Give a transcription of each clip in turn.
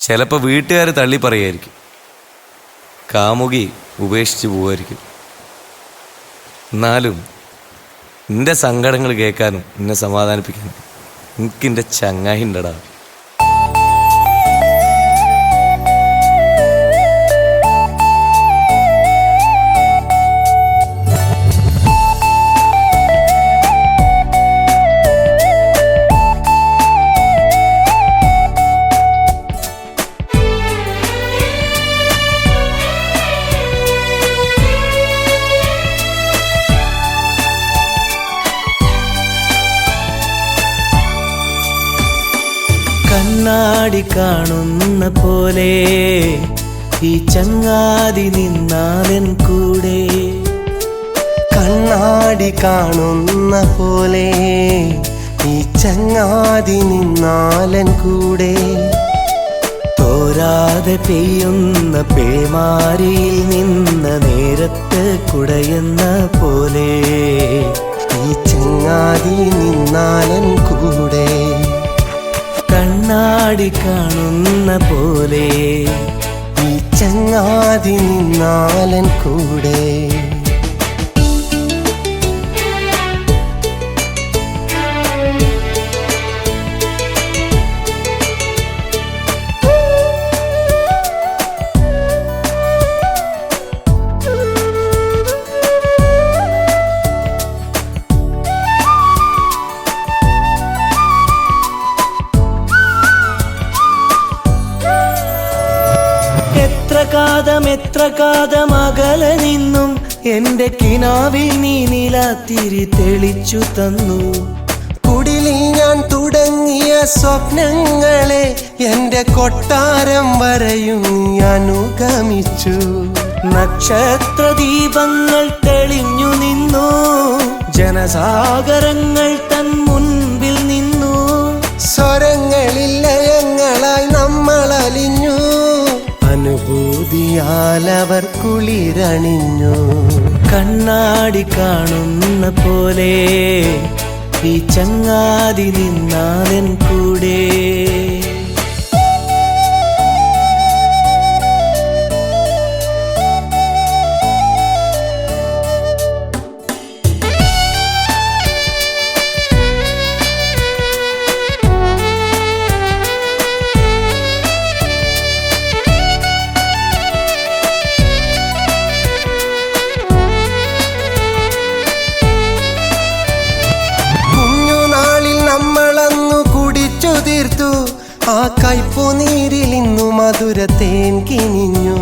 ചിലപ്പോൾ വീട്ടുകാർ തള്ളി പറയായിരിക്കും, കാമുകി ഉപേക്ഷിച്ച് പോവായിരിക്കും. എന്നാലും നിന്റെ സങ്കടങ്ങൾ കേൾക്കാനും എന്നെ സമാധാനിപ്പിക്കാനും എനിക്കെൻ്റെ ചങ്ങായി ഉണ്ടടാ. കണ്ണാടി കാണുന്ന പോലെ ഈ ചങ്ങാതി നിന്നാലൻ കൂടെ, കണ്ണാടി കാണുന്ന പോലെ ഈ ചങ്ങാതി നിന്നാലൻ കൂടെ, തോരാതെ പെയ്യുന്ന പേമാരിയിൽ നിന്ന നേരത്ത് കുടയുന്ന പോലെ ഈ ചങ്ങാതി നിന്നാലൻ കൂടെ. കണ്ണാടി കാണുന്ന പോലെ ഈ ചങ്ങാതി നിന്നാലൻ കൂടെ. എത്ര കാതം അകലെ നിന്നും എന്റെ കിനാവിൽ നീ നിലാത്തിരി തെളിച്ചു തന്നു. കുടിലിൽ ഞാൻ തുടങ്ങിയ സ്വപ്നങ്ങളെ എന്റെ കൊട്ടാരം വരെയും അനുഗമിച്ചു. നക്ഷത്ര ദീപങ്ങൾ തെളിഞ്ഞു നിന്നു, ജനസാഗരങ്ങൾ തൻ മുൻപിൽ നിന്നു. സ്വരങ്ങളിൽ ലയങ്ങളായി നമ്മൾ അലിഞ്ഞു, അനുഭൂതിയാൽ അവർ കുളിരണിഞ്ഞു. കണ്ണാടി കാണുന്ന പോലെ ഈ ചങ്ങാതി നിന്നാലൻ കൂടെ. തീർത്തു ആ കയ്പുനീരിൽ ഇന്നു മധുരത്തേൻ കിനിഞ്ഞു.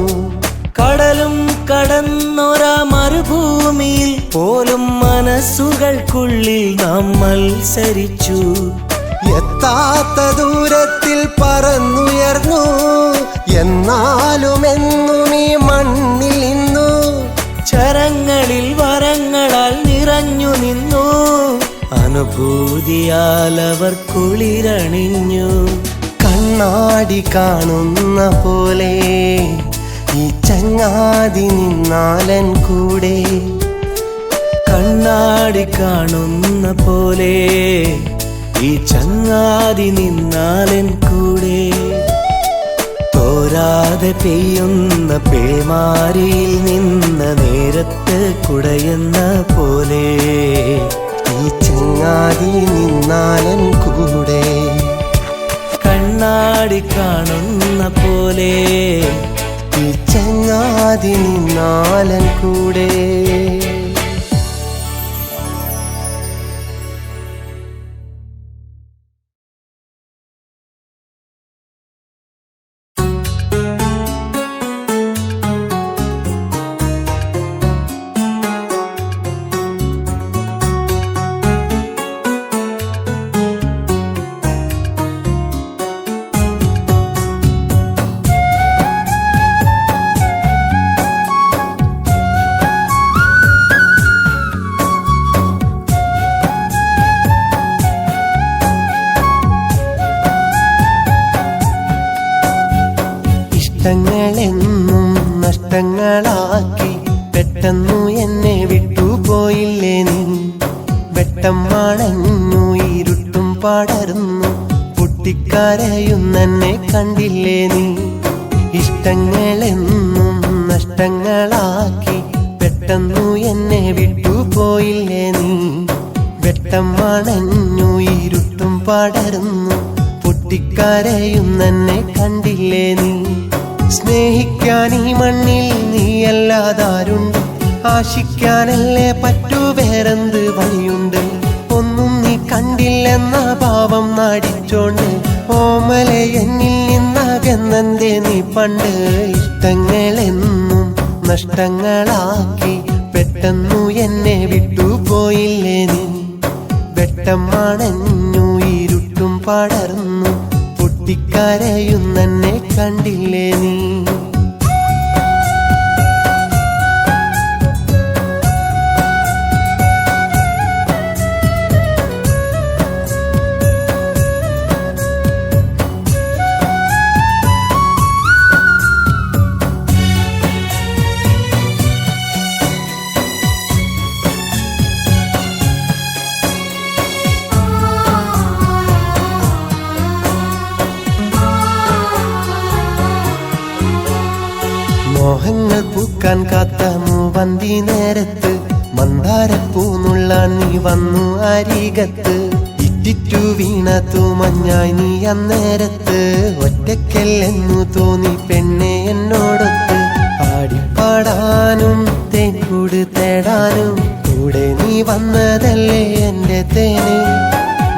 കടലും കടന്നൊരാ മരുഭൂമിയിൽ പോലും മനസ്സുകൾക്കുള്ളിൽ നാം മത്സരിച്ചു. എത്താത്ത ദൂരത്തിൽ പറന്നുയർന്നു, എന്നാലും എന്നും ഈ മണ്ണിൽ ഇന്നു. ചരങ്ങളിൽ വരങ്ങളാൽ നിറഞ്ഞു നിന്നു, അനുഭൂതിയാൽ അവർ കുളിരണിഞ്ഞു. കണ്ണാടി കാണുന്ന പോലെ ഈ ചങ്ങാതി നിന്നാലൻ കൂടെ. കണ്ണാടി കാണുന്ന പോലെ ഈ ചങ്ങാതി നിന്നാലൻ കൂടെ, തോരാതെ പെയ്യുന്ന പേമാരിയിൽ നിന്ന നേരത്ത് കുടയുന്ന പോലെ ഈ ചങ്ങാതി നിന്നാലൻ കൂടെ. കണ്ണാടി കാണുന്ന പോലെ ഈ ചങ്ങാതി നിന്നാലൻ കൂടെ. ഇഷ്ടങ്ങളെന്നും നഷ്ടങ്ങളാക്കി പെട്ടെന്നു എന്നെ വിട്ടുപോയില്ലേ നീ. വെട്ടം മണഞ്ഞു ഇരുട്ടും പടർന്നു പൊട്ടിക്കരഞ്ഞു പൊട്ടിക്കരയുന്നെന്നെ കണ്ടില്ലേ നീ ഇഷ്ടങ്ങളെന്നും നഷ്ടങ്ങളാക്കി പെട്ടെന്നു എന്നെ വിട്ടുപോയില്ലേ നീ വെട്ടം മണഞ്ഞു ഇരുട്ടും പടർന്നു പൊട്ടിക്കരയുന്നെന്നെ കണ്ടില്ലേ നീ സ്നേഹിക്കാൻ ഈ മണ്ണിൽ നീയല്ലാതാരുണ്ട് ആശിക്കാനല്ലേ പറ്റൂ വേറെന്ത് വഴിയുണ്ട് ഒന്നും നീ കണ്ടില്ലെന്ന ഭാവം നാടിച്ചോണ്ട് ഓമലെ എന്നിൽ നിന്നകന്നെന്തേ നീ പണ്ട് ഇഷ്ടങ്ങളെന്നും നഷ്ടങ്ങളാക്കി പെട്ടെന്നു എന്നെ വിട്ടുപോയില്ലേ നീ വെട്ടം മണഞ്ഞു ഇരുട്ടും പടർന്നു പൊട്ടിക്കരയുന്നെന്നെ കണ്ടില്ലേ നീ മോഹങ്ങൾ പൂക്കാൻ കാത്ത മൂവന്തി നേരത്ത് മന്ദാരപ്പൂന്നുള്ളാൻ നീ വന്നു അരികത്ത് ഇറ്റിറ്റു വീണത്തു മഞ്ഞായി നീ അന്നേരത്ത് ഒറ്റയ്ക്കല്ലെന്നു തോന്നി പെണ്ണെ എന്നോടൊത്ത് ആടിപ്പാടാനും തേൻകൂട് തേടാനും കൂടെ നീ വന്നതല്ലേ എന്റെ തേന്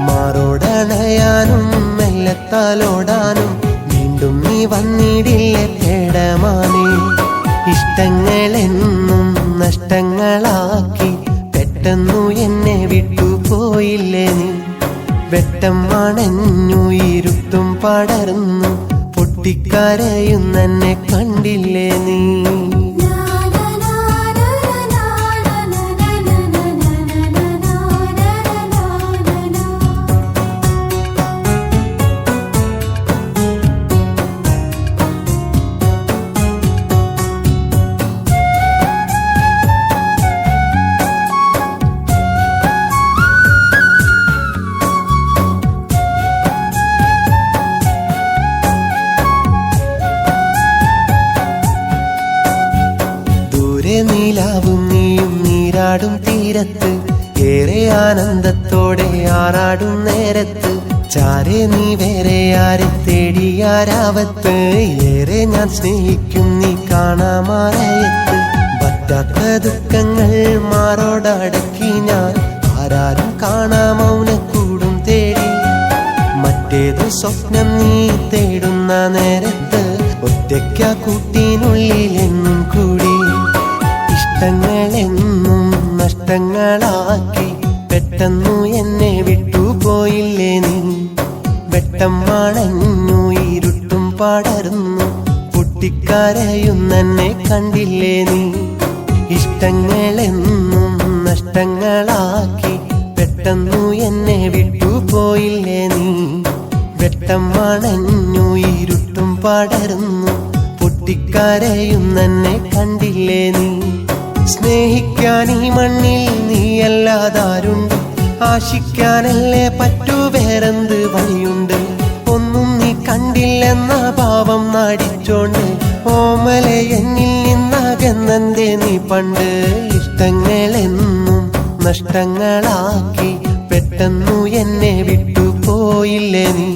മാറോടണയാനും മെല്ലത്താലോടാനും വീണ്ടും നീ വന്നിടില്ലേ തേടമാനേ ഇഷ്ടങ്ങളെന്നും നഷ്ടങ്ങളാക്കി പെട്ടെന്നു എന്നെ വിട്ടുപോയില്ലേ നീ വെട്ടം മണഞ്ഞു ഇരുട്ടും പടർന്നു പൊട്ടിക്കരയുന്നെന്നെ കണ്ടില്ലേ നീ നീലാവും നീയും നീരാടും തീരത്ത് ഏറെ ആനന്ദത്തോടെ ആറാടും നേരത്ത് ചാരെ നീ വേറെ ആരെ തേടിയാരാവത്ത് ഏറെ ഞാൻ സ്നേഹിക്കും നീ കാണാമാറയത്ത് പറ്റാത്ത ദുഃഖങ്ങൾ മാറോടടക്കി ഞാൻ ആരാരും കാണാ മൗനക്കൂടും തേടി മറ്റേതു സ്വപ്നം നീ തേടുന്ന നേരത്ത് ഒറ്റയ്ക്ക കൂട്ടിനുള്ളിൽ എന്നും കൂടി ഇഷ്ടങ്ങളെന്നും നഷ്ടങ്ങളാക്കി പെട്ടെന്നു എന്നെ വിട്ടുപോയില്ലേ നീ വെട്ടം മണഞ്ഞു ഇരുട്ടും പടർന്നു പൊട്ടിക്കരയുന്നെന്നെ കണ്ടില്ലേ നീ ഇഷ്ടങ്ങളെന്നും നഷ്ടങ്ങളാക്കി പെട്ടെന്നു എന്നെ വിട്ടുപോയില്ലേ നീ വെട്ടം മണഞ്ഞു ഇരുട്ടും പടർന്നു പൊട്ടിക്കരയുന്നെന്നെ കണ്ടില്ലേ നീ സ്നേഹിക്കാൻ ഈ മണ്ണിൽ നീയല്ലാതാരുണ്ട് ആശിക്കാനല്ലേ പറ്റൂ വേറെന്ത് വഴിയുണ്ട് ഒന്നും നീ കണ്ടില്ലെന്ന ഭാവം നാടിച്ചോണ്ട് ഓമലെ എന്നിൽ നിന്നകന്നെന്തേ നീ പണ്ട് ഇഷ്ടങ്ങളെന്നും നഷ്ടങ്ങളാക്കി പെട്ടെന്നു എന്നെ വിട്ടുപോയില്ലേ നീ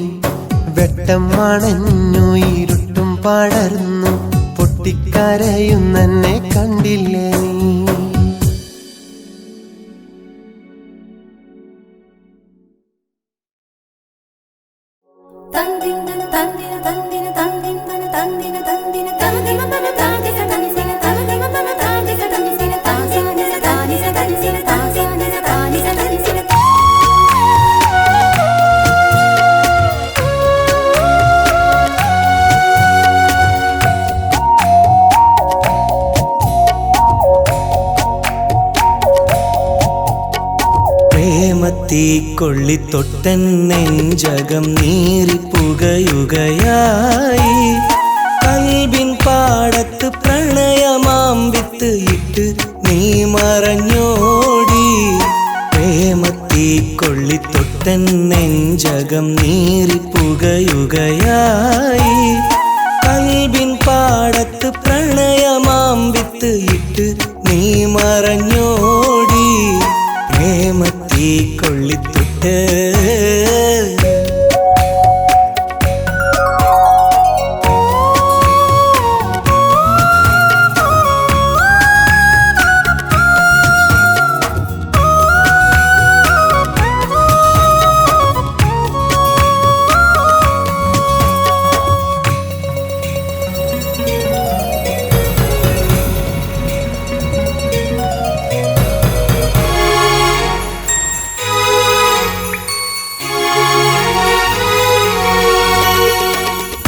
വെട്ടം മണഞ്ഞു ഇരുട്ടും പടർന്നു പൊട്ടിക്കരയുന്നെന്നെ കണ്ടില്ലേ നീ തീക്കൊള്ളിത്തൊട്ടൻ നെഞ്ചകം നീറിപ്പുകയുകയായി കൽബിൻ പാടത്ത് പ്രണയമാം വിത്ത് ഇട്ട് നീ മറഞ്ഞോടി പ്രേമത്തീക്കൊള്ളിത്തൊട്ടൻ തൊട്ടൻ നെഞ്ചകം നീറിപ്പുകയുകയായി. കൽബിൻ പാടത്ത് പ്രണയമാം വിത്ത് ഇട്ട് നീ മറഞ്ഞോടി. പ്രേമത്തീ കൊള്ളിത്തൊട്ട്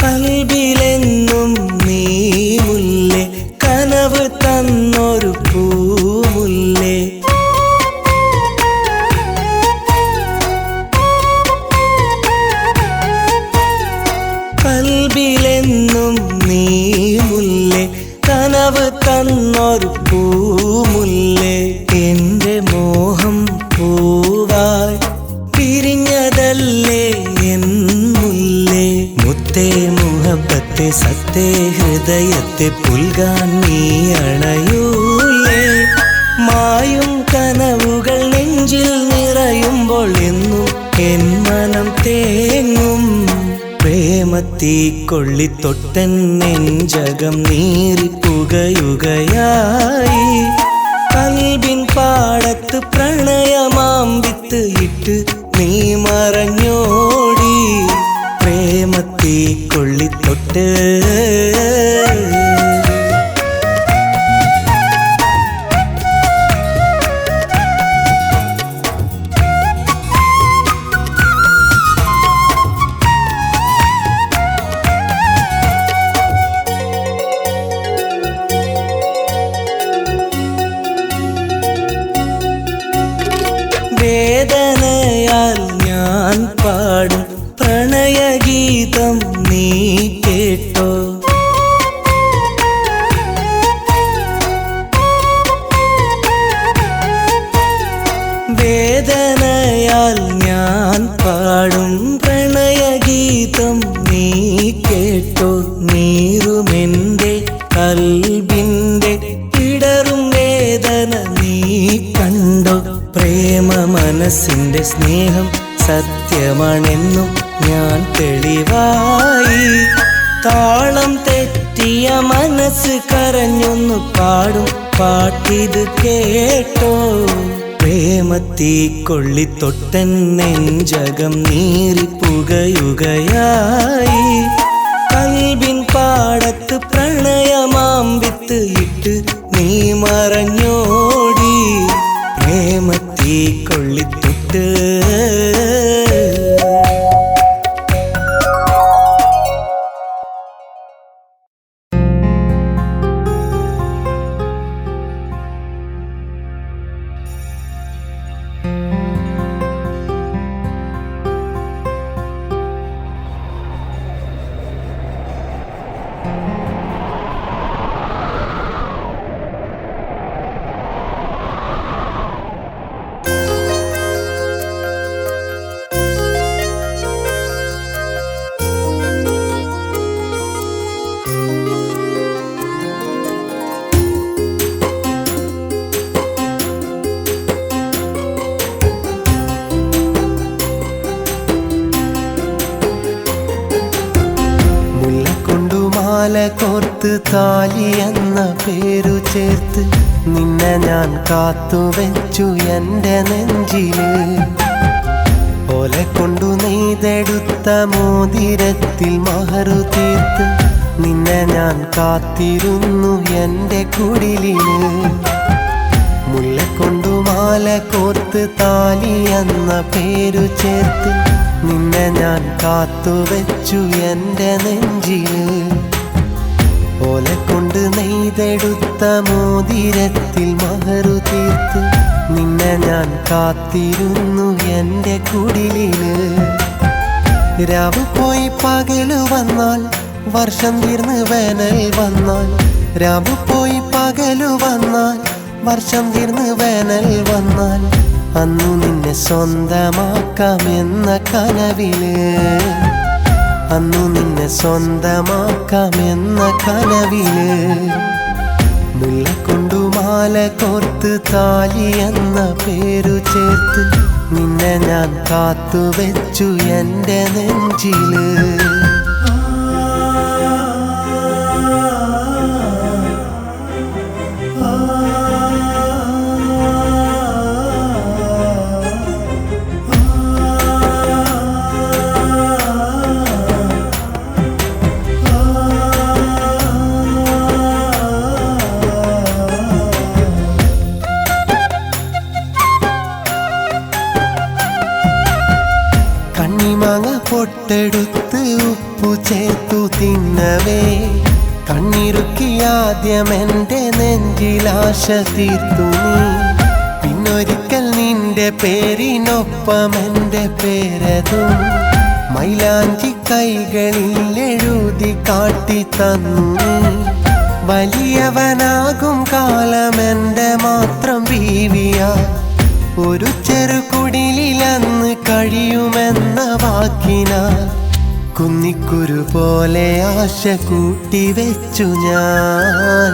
കൽബിലെന്നും നീ മുല്ലേ, കനവ് തന്നൊരു പൂമുല്ലേ. കൽബിലെന്നും നീ മുല്ലേ, കനവ് തന്നൊരു പൂമുല്ലേ. എന്റെ മോഹം പൂവായി പിരിഞ്ഞതല്ലേ എൻ മുല്ലേ. മുത്തേ മുഹബത്തെ സത്തേ ഹൃദയത്തെ പുൽകാൻ നീ അണയൂലേ. മായും കനവുകൾ നെഞ്ചിൽ നിറയുമ്പോൾ എന്നും എൻ മനം തേങ്ങും. പ്രേമത്തീ കൊള്ളിത്തൊട്ടൻ നെഞ്ചകം നീറിപ്പുകയുകയായി. കൽബിൻ പാടത്ത് പ്രണയമാം വിത്ത് ഇട്ട് നീ മറഞ്ഞോടി. പ്രേമത്തീ കൊള്ളിത്തൊട്ട് വേദനയാൽ ഞാൻ പാടും പ്രണയഗീതം നീ കേട്ടോ. വേദനയാൽ ഞാൻ പാടും പ്രണയഗീതം നീ കേട്ടോ. നീറുമെൻ്റെ കൽബിൻ്റെ ഇടറും വേദന നീ കണ്ടോ. പ്രേമ മനസ്സിൻ്റെ സ്നേഹം സത്യമാണെന്നും ഞാൻ തെളിവായി. താളം തെറ്റിയ മനസ്സ് കരഞ്ഞൊന്നു പാടും പാട്ടിത് കേട്ടോ. പ്രേമത്തീ കൊള്ളിത്തൊട്ടൻ നെഞ്ചകം നീറിപ്പുകയുകയായി. കൽബിൻ പാടത്ത് പ്രണയമാം വിത്ത് ഇട്ട് നീ മറഞ്ഞോടി. പ്രേമത്തീ കൊള്ളിത്തൊട്ട് കോർത്ത് താലി എന്ന പേരു ചേർത്ത് നിന്നെ ഞാൻ കാത്തുവെച്ചു എൻ്റെ നെഞ്ചില്. ഓലെ കൊണ്ടു നെയ്തെടുത്ത മോതിരത്തിൽ മഹറു തീർത്ത് നിന്നെ ഞാൻ കാത്തിരുന്നു എൻ്റെ കുടിലില്. മുല്ലക്കൊണ്ടു മാല കോർത്ത് താലി എന്ന പേരു ചേർത്ത് നിന്നെ ഞാൻ കാത്തുവെച്ചു എൻ്റെ നെഞ്ചില്. ഓലെ കൊണ്ട് നെയ്തെടുത്ത മോതിരത്തിൽ മഹറു തീർത്ത് നിന്നെ ഞാൻ കാത്തിരുന്നു എൻ്റെ കുടിലില്. രാവ് പോയി പകല് വന്നാൽ വർഷം തീർന്ന് വേനൽ വന്നാൽ. രാവ് പോയി പകല് വന്നാൽ വർഷം തീർന്ന് വേനൽ വന്നാൽ. അന്നു നിന്നെ സ്വന്തമാക്കാമെന്ന കനവില്, അന്നു നിന്നെ സ്വന്തമാക്കാമെന്ന കനവില്, മുല്ലക്കൊണ്ടു മാല കോർത്ത് താലി എന്ന പേരു ചേർത്ത് നിന്നെ ഞാൻ കാത്തുവെച്ചു എൻ്റെ നെഞ്ചില്. കണ്ണിമാങ്ങ പൊട്ടെടുത്ത് ഉപ്പു ചേർത്തു തിന്നവേ, കണ്ണിറുക്കി ആദ്യം എൻ്റെ നെഞ്ചിലാശ തീർത്തു നീ. പിന്നൊരിക്കൽ നിന്റെ പേരിനൊപ്പം എൻ്റെ പേരതും മൈലാഞ്ചി കൈകളിൽ എഴുതി കാട്ടി തന്നു നീ. വലിയവനാകും കാലം എൻ്റെ മാത്രം ബീവിയാ, ഒരു ചെറുകുടിലന്ന് കഴിയുമെന്ന വാക്കിനാൽ കുന്നിക്കുരു പോലെ ആശ കൂട്ടിവെച്ചു ഞാൻ.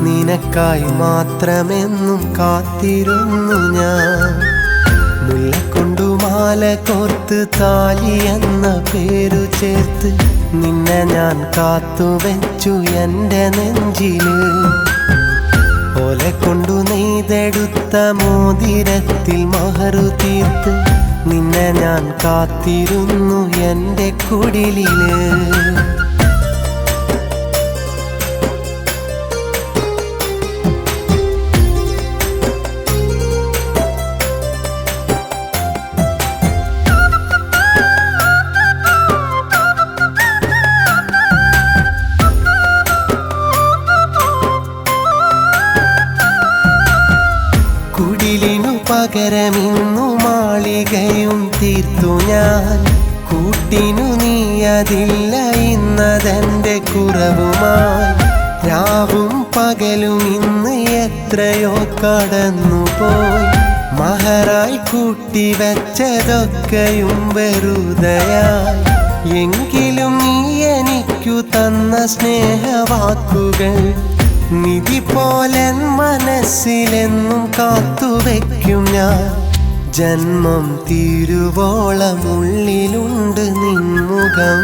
നിനക്കായി മാത്രമെന്നും കാത്തിരുന്നു ഞാൻ. മുല്ലക്കൊണ്ടു മാല കോർത്ത് താലി എന്ന പേരു ചേർത്ത് നിന്നെ ഞാൻ കാത്തുവെച്ചു എൻ്റെ നെഞ്ചില്. ഓല കൊണ്ടു നെയ്തെടുത്ത മോതിരത്തിൽ മഹറു തീർത്ത് നിന്നെ ഞാൻ കാത്തിരുന്നു എൻ്റെ കുടിലില്. കുടിലിനു പകരമിന്നു മാളികയും തീർത്തു ഞാൻ. കൂട്ടിനു നീയതില്ല ഇന്നതെൻ്റെ കുറവുമായി. രാവും പകലും ഇന്ന് എത്രയോ കടന്നുപോയി. മഹറായി കൂട്ടിവെച്ചതൊക്കെയും വെറുതെയായി. എങ്കിലും നീ എനിക്കു തന്ന സ്നേഹവാക്കുകൾ നിധി പോലൻ മനസ്സിലെന്നും കാത്തുവെക്കും ഞാൻ. ജന്മം തീരുവോളം ഉള്ളിലുണ്ട് നിൻമുഖം,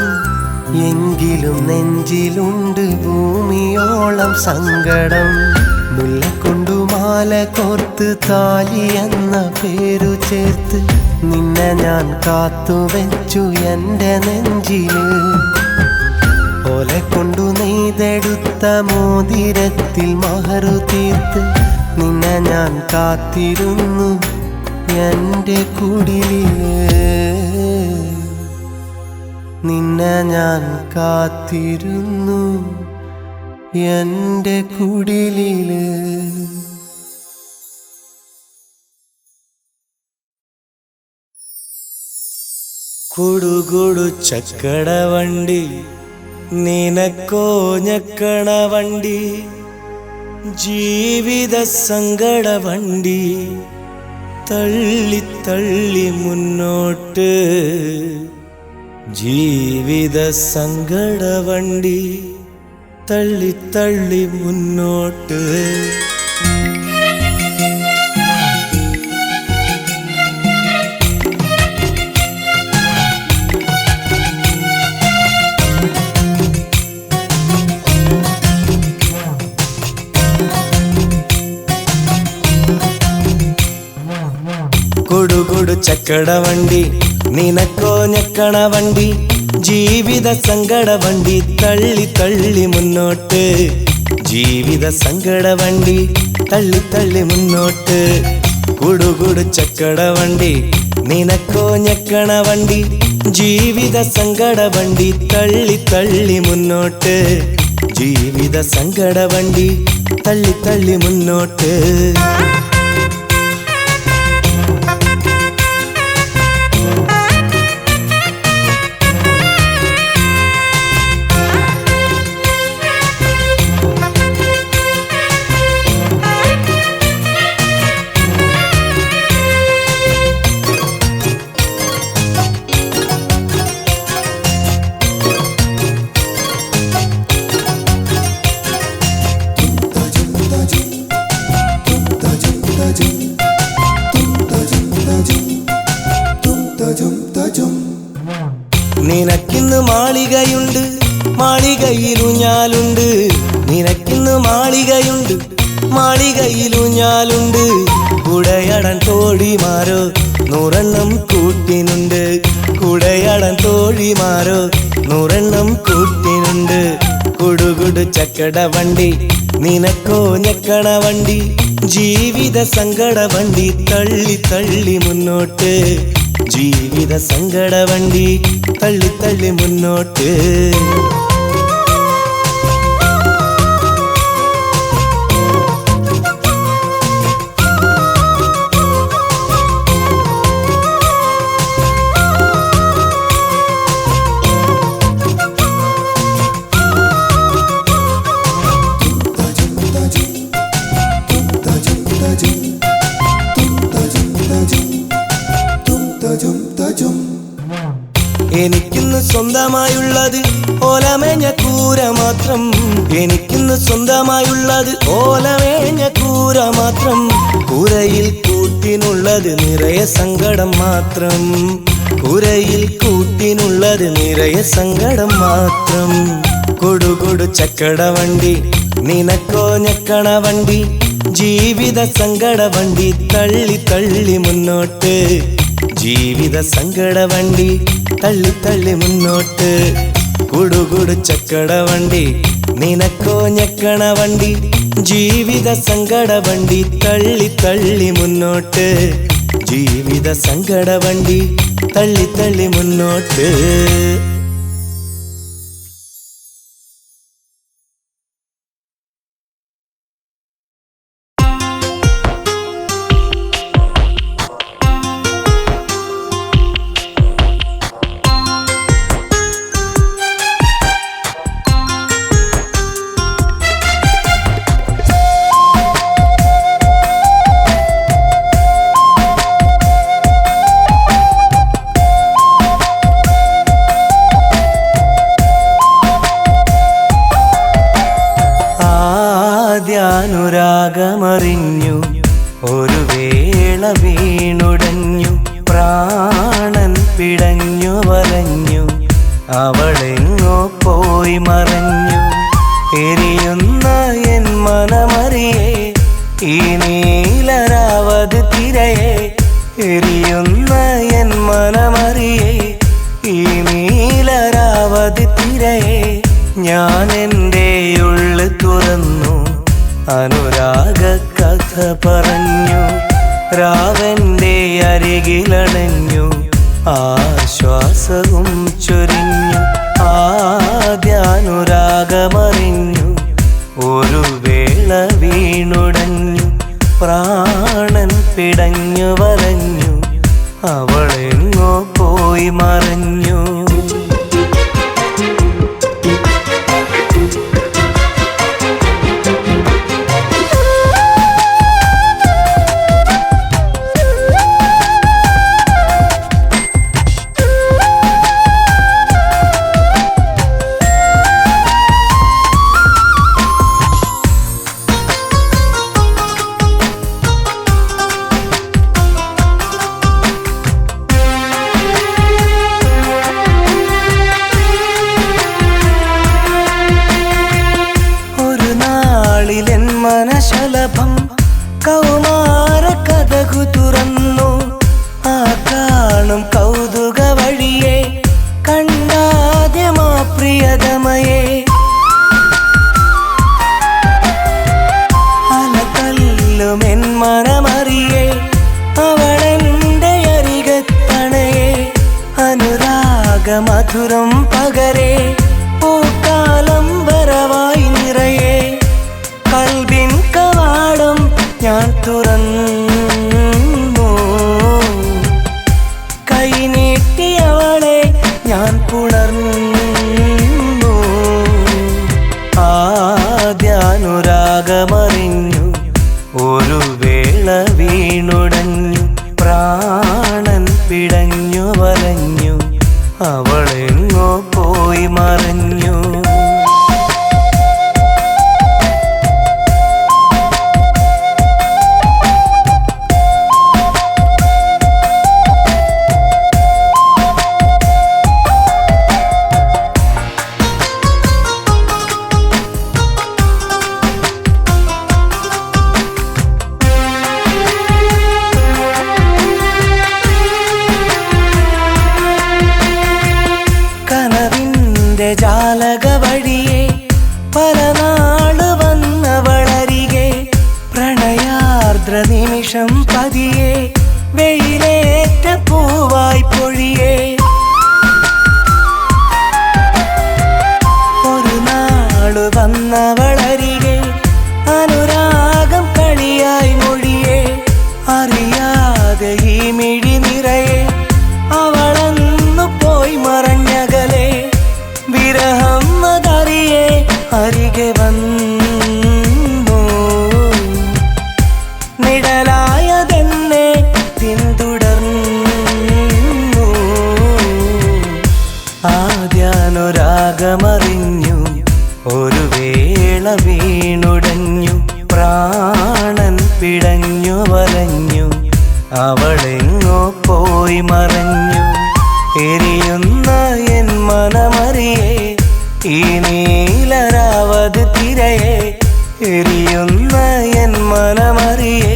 എങ്കിലും നെഞ്ചിലുണ്ട് ഭൂമിയോളം സങ്കടം. മുല്ലക്കൊണ്ടു മാല കോർത്ത് താലി എന്ന പേരു ചേർത്ത് നിന്നെ ഞാൻ കാത്തുവെച്ചു എൻ്റെ നെഞ്ചില്. ഓല കൊണ്ടു നെയ്തെടുത്ത മോതിരത്തിൽ മഹറു തീർത്ത് നിന്നെ ഞാൻ കാത്തിരുന്നു എൻ്റെ കുടിലില്. നിന്നെ ഞാൻ കാത്തിരുന്നു എൻ്റെ കുടിലില്. കുടുകുടു ചക്കട വണ്ടി നിനക്കോ ഞക്കണ വണ്ടി, ജീവിത സങ്കട വണ്ടി തള്ളി തള്ളി മുന്നോട്ട്. ജീവിത സങ്കട വണ്ടി തള്ളി തള്ളി മുന്നോട്ട്. കുടുകുടു ചക്കട വണ്ടി നിനക്കോ ഞക്കണ വണ്ടി, ജീവിത സങ്കട വണ്ടി തള്ളി തള്ളി മുന്നോട്ട്. ജീവിത സങ്കട വണ്ടി തള്ളി തള്ളി മുന്നോട്ട്. കുടുകുടു ചക്കട വണ്ടി നിനക്കോ ഞക്കണ വണ്ടി, ജീവിത സങ്കട വണ്ടി തള്ളി തള്ളി മുന്നോട്ട്. ജീവിത സങ്കട വണ്ടി തള്ളി തള്ളി മുന്നോട്ട്. മാളികയിലൂഞ്ഞാലുണ്ട് നിനക്കിന്ന് മാളികയുണ്ട് മാളികയിലൂഞ്ഞാലുണ്ട് കുടയടൻ തോഴിമാരോ 100 എണ്ണം കൂട്ടിനുണ്ട് കുടയടൻ തോഴിമാരോ 100 എണ്ണം കൂട്ടിനുണ്ട് കുടുകുടു ചക്കട വണ്ടി നിനക്കോ ഞക്കണ വണ്ടി ജീവിത സങ്കട വണ്ടി തള്ളി തള്ളി മുന്നോട്ട് ജീവിത സങ്കട വണ്ടി തള്ളി തള്ളി മുന്നോട്ട് എനിക്കിന്ന് സ്വന്തമായുള്ളത് ഓലമേഞ്ഞ കൂര മാത്രം എനിക്കിന്ന് സ്വന്തമായുള്ളത് ഓലമേഞ്ഞ കൂര മാത്രം കൂരയിൽ കൂട്ടിനുള്ളത് നിറയെ സങ്കടം മാത്രം കൂരയിൽ കൂട്ടിനുള്ളത് നിറയെ സങ്കടം മാത്രം കൊടുകൊടു ചക്കട വണ്ടി നിനക്കോ ഞക്കണ വണ്ടി ജീവിത സങ്കട വണ്ടി തള്ളി തള്ളി മുന്നോട്ട് ജീവിത സങ്കട വണ്ടി തള്ളി തള്ളി മുന്നോട്ട് കുടുകുടു ചക്കട വണ്ടി നിനക്കോ ഞക്കണ വണ്ടി ജീവിത സങ്കട വണ്ടി തള്ളി തള്ളി മുന്നോട്ട് ജീവിത സങ്കട വണ്ടി തള്ളി തള്ളി മുന്നോട്ട് അനുരാഗമറിഞ്ഞു ഒരു വേള വീണുടഞ്ഞു പ്രാണൻ പിടഞ്ഞു വലഞ്ഞു അവളെങ്ങോ പോയി മറഞ്ഞു എരിയുന്ന എൻ മനമറിയേ ഈ നീലരാവതി തിരയെ എരിയുന്ന എൻ മനമറിയേ ഈ നീലരാവതി തിരയെ ഞാൻ എൻ്റെ ഉള്ളു തുറന്നു അനുരാഗ കഥ പറഞ്ഞു രാവന്റെ അരികിലണഞ്ഞു ആശ്വാസവും ചൊരിഞ്ഞു ആദ്യാനുരാഗമറിഞ്ഞു ഒരു വേള വീണുടഞ്ഞു പ്രാണൻ പിടഞ്ഞു വലഞ്ഞു അവളെങ്ങോ പോയി മറഞ്ഞു മനശലഭം കൗമാര കഥകു തുറന്നു ആ കാണും കൗതുക വഴിയെ കണ്ടാദ്യമാ പ്രിയതമയെ അലതല്ലുമെൻ മനമറിയെ അവളെന്റെ അരികത്തണയെ അനുരാഗമധുരം പകരെ പൂക്കാലം വരവായി നിറയെ കൽബിൻ കവാടം ഞാൻ തുറന്നു കൈനീട്ടിയവളെ ഞാൻ പുണർന്നു വഴിയെ പല നാള് വന്നവളരികെ പ്രണയാർദ്ര നിമിഷം പതിയെ വെയിലേറ്റ പൂവായി പൊഴിയേ ഒരു നാള് വന്നവളരികെ അനുരാഗം കളിയായി മൊഴിയേ അറിയാതെ ഈ മിഴി നിറയെ അവളന്നു പോയി മറഞ്ഞകലെ വിരഹം അതറിയെ അരികെ വന്നു നിഴലായതെന്നെ പിന്തുടർന്നു ആദ്യാനുരാഗമറിഞ്ഞു ഒരു വേള വീണുടഞ്ഞു പ്രാണൻ പിടഞ്ഞു വലഞ്ഞു അവളെങ്ങോ പോയി മറഞ്ഞു എരിയുന്ന എൻ മനമറിയേ ഈ നീലരാവത് തിരയെ എരിയുന്ന എൻ മനമറിയേ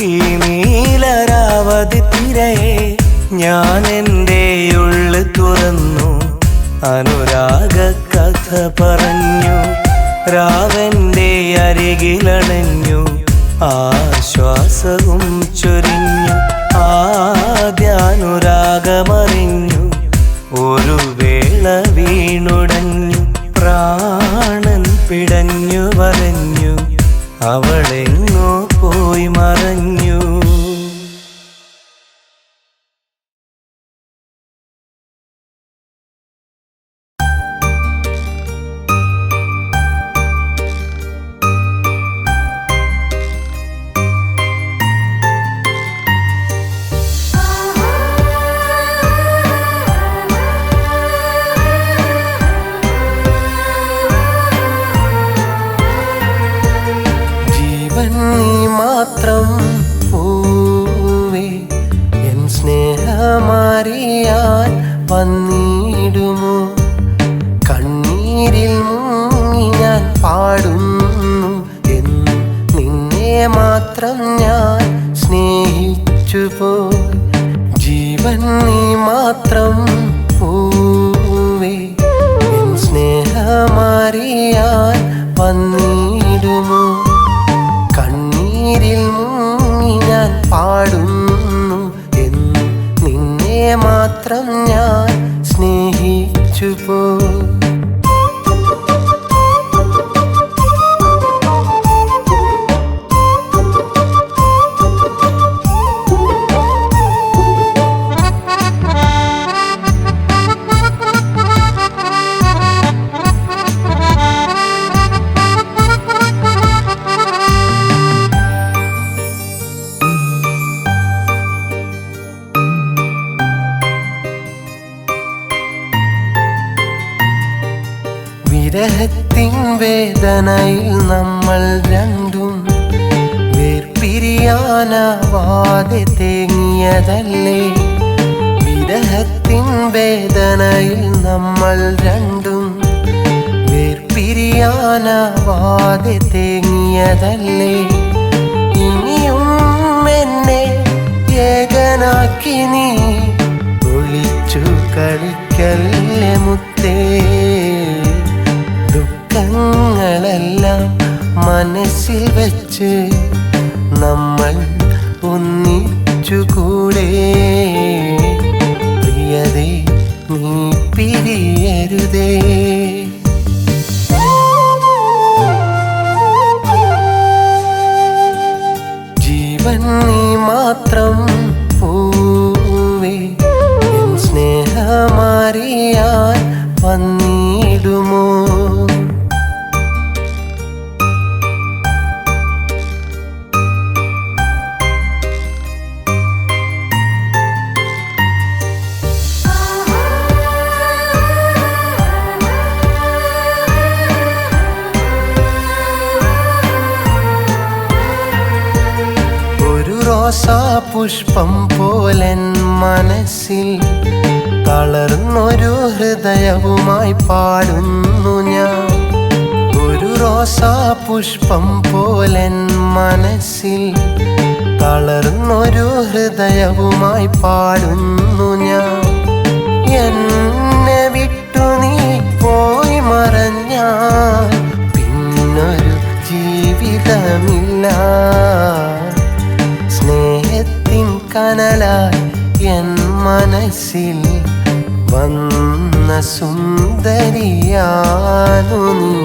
ഈ നീലരാവത് തിരയെ ഞാൻ എൻ്റെ ഉള്ളു തുറന്നു അനുരാഗ കഥ പറഞ്ഞു രാവന്റെ അരികിലണഞ്ഞു ആശ്വാസവും ചൊരിഞ്ഞു ആദ്യാനുരാഗമറിഞ്ഞു ഒരു വേള വീണുടഞ്ഞു പ്രാണൻ പിടഞ്ഞു വലഞ്ഞു അവളെങ്ങോ പോയി മറഞ്ഞു. മാത്രം പൂവേ എൻ സ്നേഹമാറിയാൻ വന്നിടുമോ കണ്ണീരിൽ മുങ്ങി ഞാൻ പാടുന്നു എന്ന് നിന്നെ മാത്രം ഞാൻ സ്നേഹിച്ചുപോയി ജീവൻ നീ മാത്രം പൂവേ എൻ സ്നേഹമാറിയാൻ വന്നിടുമോ കണ്ണീരിൽ മുങ്ങി ഞാൻ പാടുന്നു എന്ന് നിന്നെ മാത്രം ഞാൻ സ്നേഹിച്ചുപോയി വിരഹത്തിൻ വേദനയിൽ നമ്മൾ രണ്ടും വേർപിരിയാനാവാതെ തേങ്ങിയതല്ലേ വിരഹത്തിൻ വേദനയിൽ നമ്മൾ രണ്ടും വേർപിരിയാനാവാതെ തേങ്ങിയതല്ലേ ഇനിയും എന്നെ ഏകനാക്കി നീ ഒളിച്ചു കളിക്കല്ലേ മുത്തേ ദുഃഖങ്ങളെല്ലാം മനസ്സിൽ വെച്ച് നമ്മൾ ഒന്നിച്ചുകൂടെ പ്രിയതേ നീ പിരിയരുതേ ജീവൻ നീ മാത്രം പൂവേ എൻ സ്നേഹമാറിയാൻ വന്നിടുമോ റോസാ പുഷ്പം പോലൻ മനസ്സിൽ തളർന്നൊരു ഹൃദയവുമായി പാടുന്നു ഞാൻ ഒരു റോസാ പുഷ്പം പോലൻ മനസ്സിൽ തളർന്നൊരു ഹൃദയവുമായി പാടുന്നു ഞാൻ എന്നെ വിട്ടു നീ പോയി മറഞ്ഞാൽ പിന്നൊരു ജീവിതമില്ല. സ്നേഹത്തിൻ കനലായി എൻ മനസ്സിൽ വന്ന സുന്ദരിയാണു നീ,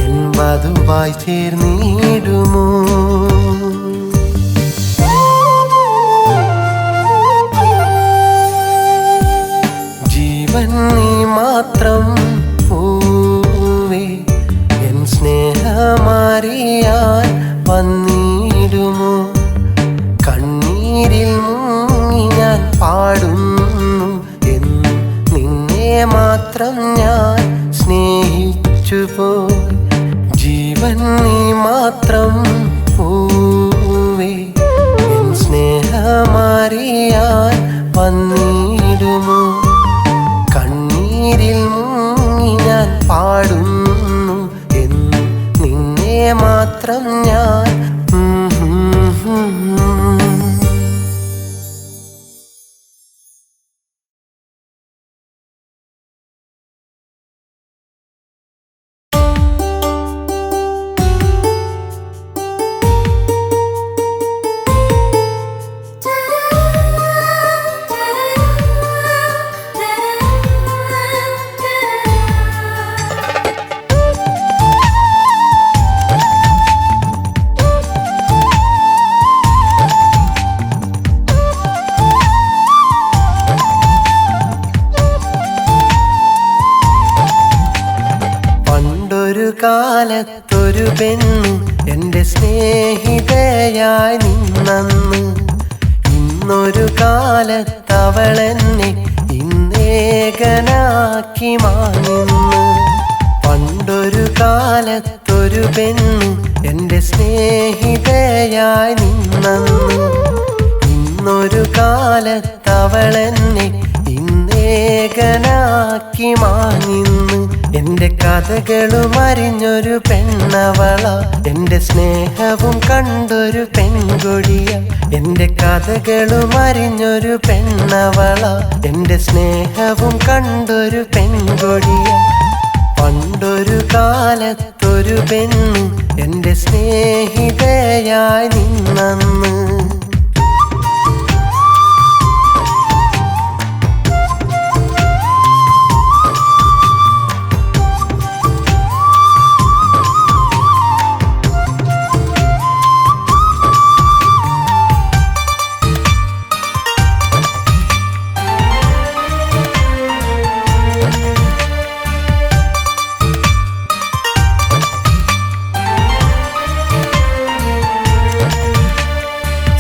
എൻ വധുവായി ചേർന്നിടുമോ? ജീവൻ നീ മാത്രം പൂവേ, എൻ സ്നേഹമറിയാൻ വന്നിടുമോ? കണ്ണീരിൽ മുങ്ങി ഞാൻ പാടുന്നു എന്ന് നിന്നെ മാത്രം ഞാൻ സ്നേഹിച്ചുപോയി. ജീവൻ നീ മാത്രം പൂവേ, എൻ സ്നേഹമറിയാൻ വന്നിടുമോ? കണ്ണീരിൽ മുങ്ങി ഞാൻ പാടുന്നു എന്ന് നിന്നെ മാത്രം ഞാൻ കാലത്തൊരു പെണ്ണ് എൻ്റെ സ്നേഹിതയായി നിന്നന്ന്. ഇന്നൊരു കാലത്തവളെന്നെ ഇന്നേകനാക്കി മാനിന്ന്. പണ്ടൊരു കാലത്തൊരു പെണ്ണ് എൻ്റെ സ്നേഹിതയായി നിന്നന്ന്. ഇന്നൊരു കാലത്തവളെന്നെ ഇന്നേകനാക്കി മാനിന്ന്. എന്റെ കഥകളും അറിഞ്ഞൊരു പെണ്ണവള, എന്റെ സ്നേഹവും കണ്ടൊരു പെൺകൊടിയ. എന്റെ കഥകളും അറിഞ്ഞൊരു പെണ്ണവള, എന്റെ സ്നേഹവും കണ്ടൊരു പെൺകൊടിയ. പണ്ടൊരു കാലത്തൊരു പെണ്ണ് എന്റെ സ്നേഹിതയായി നിന്നന്ന്.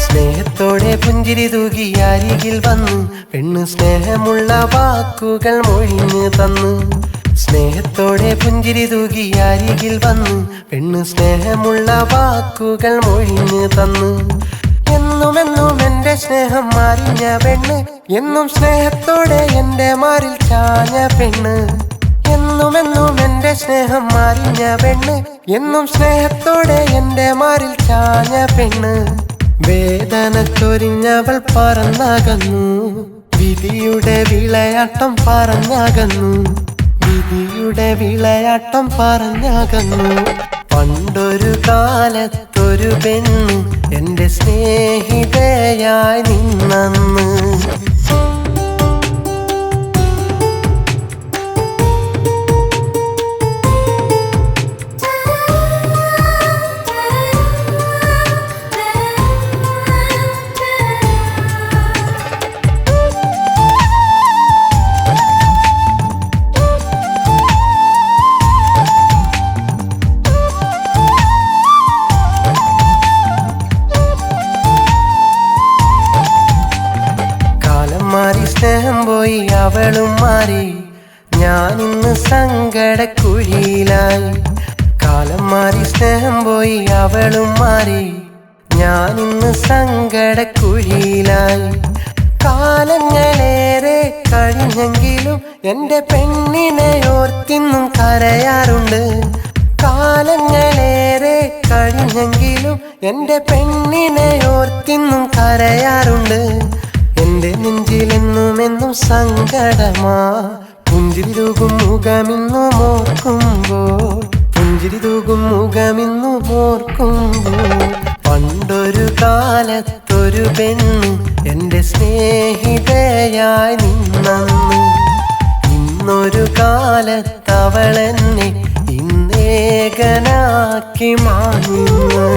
സ്നേഹത്തോടെ പുഞ്ചിരി തൂകി അരികിൽ വന്നു പെണ്ണ് സ്നേഹമുള്ള വാക്കുകൾ മൊഴിഞ്ഞു തന്നു. സ്നേഹത്തോടെ പുഞ്ചിരി തൂകി അരികിൽ വന്നു പെണ്ണ് സ്നേഹമുള്ള വാക്കുകൾ മൊഴിഞ്ഞു തന്നു. എന്നുമെന്നും എന്റെ സ്നേഹം അറിഞ്ഞ പെണ്ണ്, എന്നും സ്നേഹത്തോടെ എന്റെ മാറിൽ ചാഞ്ഞ പെണ്ണ്. എന്നുമെന്നും എന്റെ സ്നേഹം അറിഞ്ഞ പെണ്ണ്, എന്നും സ്നേഹത്തോടെ എന്റെ മാറിൽ ചാഞ്ഞ പെണ്ണ്. വേദന ചൊരിഞ്ഞവൾ പറന്നകന്നു, വിധിയുടെ വിളയാട്ടം പറഞ്ഞകന്നു. വിധിയുടെ വിളയാട്ടം പറഞ്ഞകന്നു. പണ്ടൊരു കാലത്തൊരു പെണ്ണ് എന്റെ സ്നേഹിതയായി നിന്നന്ന്. സ്നേഹം പോയി അവളും മാറി, ഞാനിന്ന് സങ്കടക്കുഴിയിലായി. കാലം മാറി സ്നേഹം പോയി അവളും മാറി, ഞാനിന്ന് സങ്കടക്കുഴിയിലായി. കാലങ്ങളേറെ കഴിഞ്ഞെങ്കിലും എന്റെ പെണ്ണിനെ ഓർത്തിന്നും കരയാറുണ്ട്. കാലങ്ങളേറെ കഴിഞ്ഞെങ്കിലും എന്റെ പെണ്ണിനെ ഓർത്തിന്നും കരയാറുണ്ട്. എന്റെ നെഞ്ചിലെന്നും എന്നും സങ്കടമാ, പുഞ്ചിരി തൂകും മുഖമിന്നു മോർക്കുമ്പോൾ പുഞ്ചിരി തൂകും മുഖമിന്നു മോർക്കുമ്പോൾ പണ്ടൊരു കാലത്തൊരു പെണ്ണ് എൻ്റെ സ്നേഹിതയായി നിന്നന്ന് ഇന്നൊരു കാലത്തവളെന്നെ ഇന്നേകനാക്കി മാറുന്നു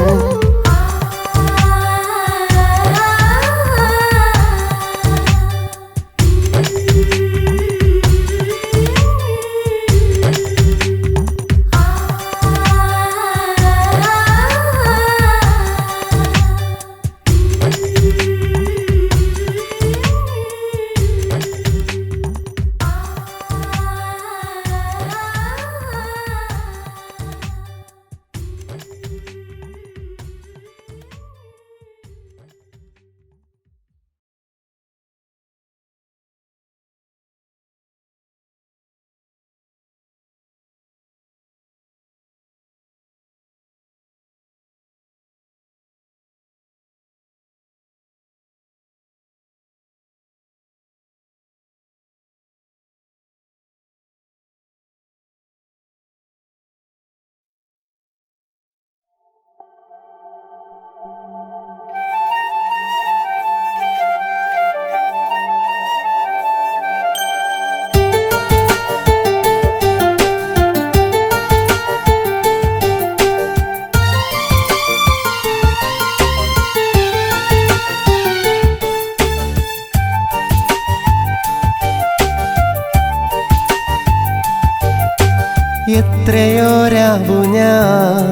എത്രയോ രാവു ഞാൻ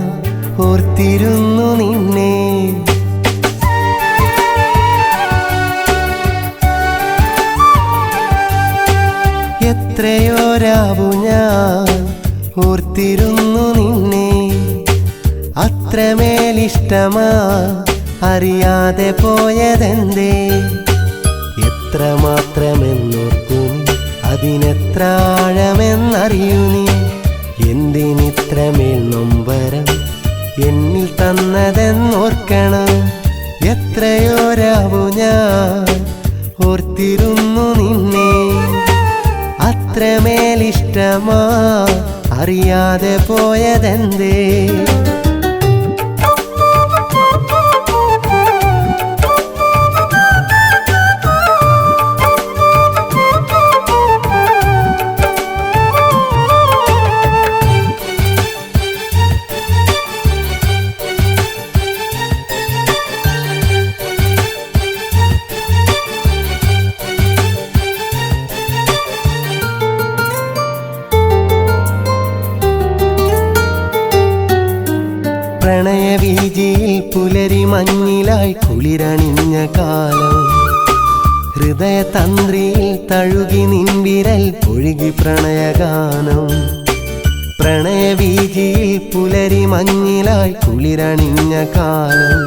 ഓർത്തിരുന്നു നിന്നെ എത്രയോ രാവു ഞാൻ ഓർത്തിരുന്നു നിന്നെ അത്രമേലിഷ്ടമാ അറിയാതെ പോയതെന്തേ എത്രമാത്രമെന്നോർത്തു നീ അതിനെത്ര ആഴമെന്നറിയൂ നീ എന്തിനിത്രമേൽ നൊമ്പരം എന്നിൽ തന്നതെന്നോർക്കണം എത്രയോ രാവു ഞാൻ ഓർത്തിരുന്നു നിന്നെ അത്രമേലിഷ്ടമാ അറിയാതെ പോയതെന്തേ പ്രണയവീജിയിൽ പുലരി മഞ്ഞിലായി കുളിരണിഞ്ഞ കാലം ഹൃദയതന്ത്രിയിൽ തഴുകി നിൻവിരൽ ഒഴുകി പ്രണയഗാനം പ്രണയവീജിയിൽ പുലരി മഞ്ഞിലായി കുളിരണിഞ്ഞ കാലം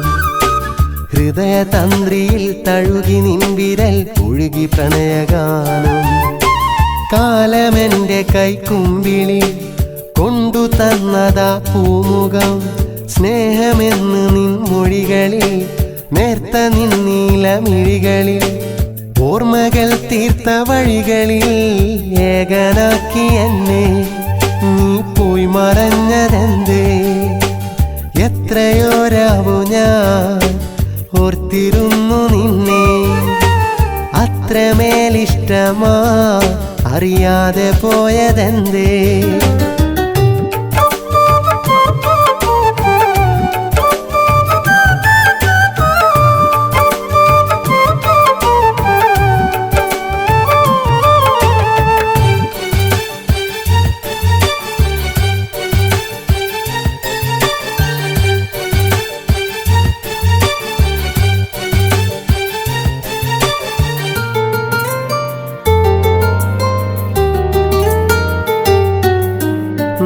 ഹൃദയതന്ത്രിയിൽ തഴുകി നിൻവിരൽ ഒഴുകി പ്രണയഗാനം കാലമെൻ്റെ കൈക്കുമ്പിളി കൊണ്ടു തന്നതാ പൂമുഖം സ്നേഹമെന്ന് നിൻ മൊഴികളിൽ നേർത്ത നിന്നീലമിഴികളിൽ ഓർമ്മകൾ തീർത്ത വഴികളിൽ ഏകനാക്കി എന്നെ നീ പോയി മറഞ്ഞതെന്തേ എത്രയോ രാവു ഞാൻ ഓർത്തിരുന്നു നിന്നെ അത്രമേലിഷ്ടമാ അറിയാതെ പോയതെന്തേ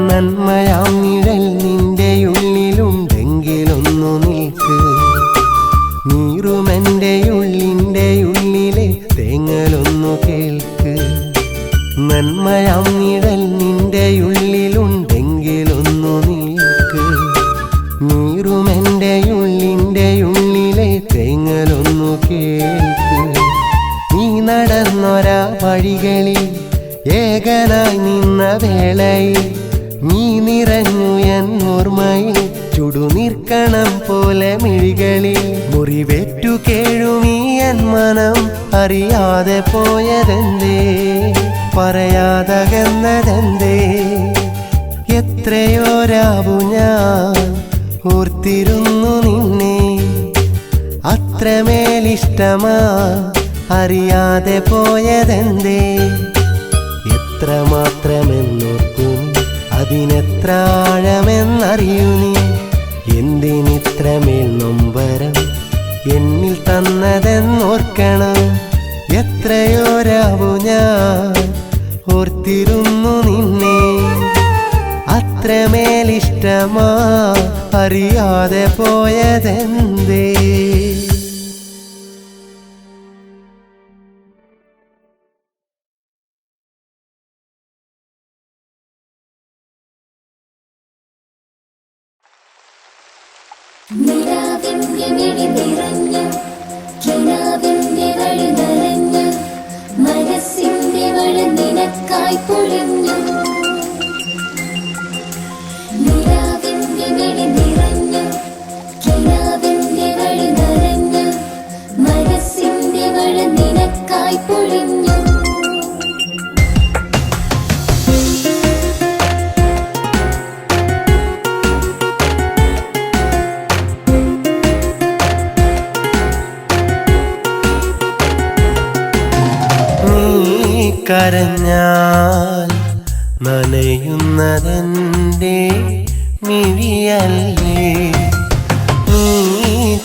നന്മയാം നിഴൽ നിന്റെ ഉള്ളിലുണ്ടെങ്കിലൊന്നു നിൽക്ക് നീറുമെൻ്റെ ഉള്ളിൻ്റെ ഉള്ളിലെ തേങ്ങലൊന്നു കേൾക്ക് നന്മയാം നിഴൽ നിന്റെ ഉള്ളിലുണ്ടെങ്കിലൊന്നു നിൽക്ക് നീറുമെൻ്റെ ഉള്ളിൻ്റെ ഉള്ളിലെ തേങ്ങലൊന്നു കേൾക്ക് നീ നടന്നൊരാ വഴികളിൽ ഏകന വേളയിൽ നീ നിറഞ്ഞു എന്നോർമ്മയിൽ ചുടുനീർക്കണം പോലെ മിഴികളിൽ മുറിവേറ്റു കേഴുമീ എൻ മനം അറിയാതെ പോയതെന്തേ പറയാതകന്നതെന്തേ എത്രയോ രാവു ഞാൻ ഓർത്തിരുന്നു നിന്നെ അത്രമേലിഷ്ടമാ അറിയാതെ പോയതെന്തേ എത്രമാത്രമെന്നോർക്കും അതിനെത്ര ആഴമെന്നറിയൂ നീ എന്തിനിത്രമേൽ നൊമ്പരം എന്നിൽ തന്നതെന്നോർക്കണം എത്രയോ രാവു ഞാൻ ഓർത്തിരുന്നു നിന്നെ അത്രമേലിഷ്ടമാ അറിയാതെ പോയതെന്തേ നിലാവിന്റെ മിഴി നിറഞ്ഞു കിനാവിന്റെ വഴി നനഞ്ഞു മനസ്സിന്റെ മഴ നിനക്കായി പൊഴിഞ്ഞു നിലാവിന്റെ മിഴി നിറഞ്ഞു കിനാവിന്റെ വഴി നനഞ്ഞു മനസ്സിന്റെ മഴ നിനക്കായി പൊഴിഞ്ഞു കരഞ്ഞാൽ നനയുന്നതെന്റെ മിഴിയല്ലേ നീ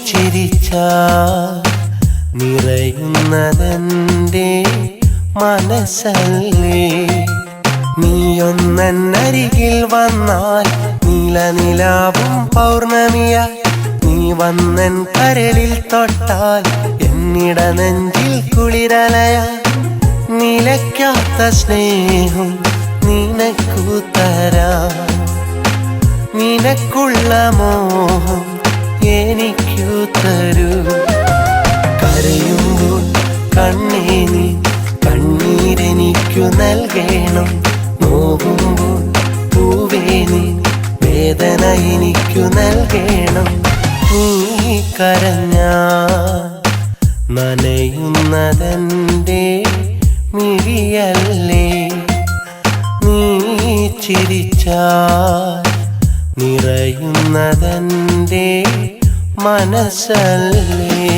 ചിരിച്ചാൽ നിറയുന്നതെന്റെ മനസ്സല്ലേ നീയൊന്നരികിൽ വന്നാൽ നീലനിലാവും പൗർണമിയായി നീ വന്നൻ കരളിൽ തൊട്ടാൽ എന്നിട നെഞ്ചിൽ കുളിരലയാ നിലയ്ക്കാത്ത സ്നേഹം നിനക്കു തരാം നിനക്കുള്ള മോഹം എനിക്കു തരൂ കരയുമ്പോൾ കണ്ണേ നീ കണ്ണീരെനിക്കു നൽകണം നോകുമ്പോൾ പൂവേ നീ വേദന എനിക്കു നൽകണം നീ കരഞ്ഞാൽ നനയുന്നതെന്റെ മിഴിയല്ലേ നീ ചിരിച്ചാൽ നിറയുന്നതെന്റെ മനസ്സല്ലേ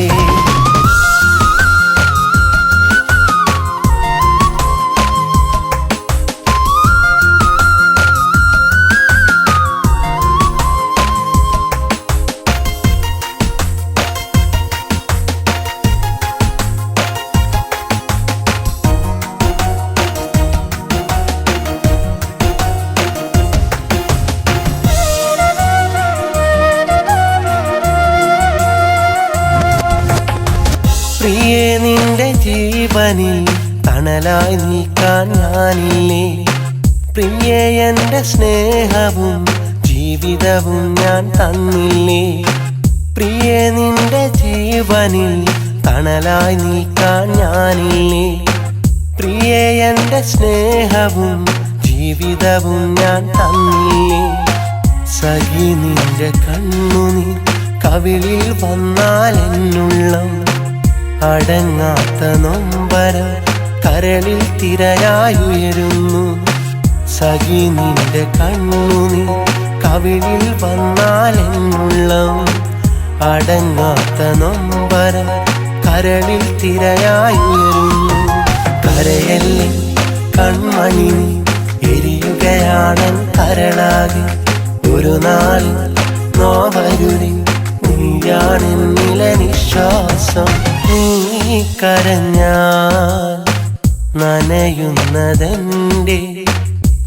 പ്രിയേ നിന്റെ ജീവനിൽ തണലായി നീക്കാൻ ഞാനില്ലേ പ്രിയേ എന്റെ സ്നേഹവും ജീവിതവും ഞാൻ തന്നില്ലേ പ്രിയേ നിന്റെ ജീവനിൽ തണലായി നീക്കാൻ ഞാനില്ലേ പ്രിയേ എന്റെ സ്നേഹവും ജീവിതവും ഞാൻ തന്നില്ലേ സഖി നിന്റെ കണ്ണുനീർ കവിളിൽ വന്നാൽ എന്നുള്ളം അടങ്ങാത്ത നൊമ്പരം കരളിൽ തിരയായി ഉയരുന്നു സഖി നിന്റെ കണ്ണുനീർ കവിളിൽ വന്നാൽ എന്നുള്ളം അടങ്ങാത്ത നൊമ്പരം കരളിൽ തിരയായി ഉയരുന്നു കരയല്ലേ കൺമണി എരിയുകയാണൻ കരളാകെ ഒരു നാൾ നോവരുതി നീയാണെന്നില നിശ്വാസം നീ കരഞ്ഞാൽ നനയുന്നതെന്റെ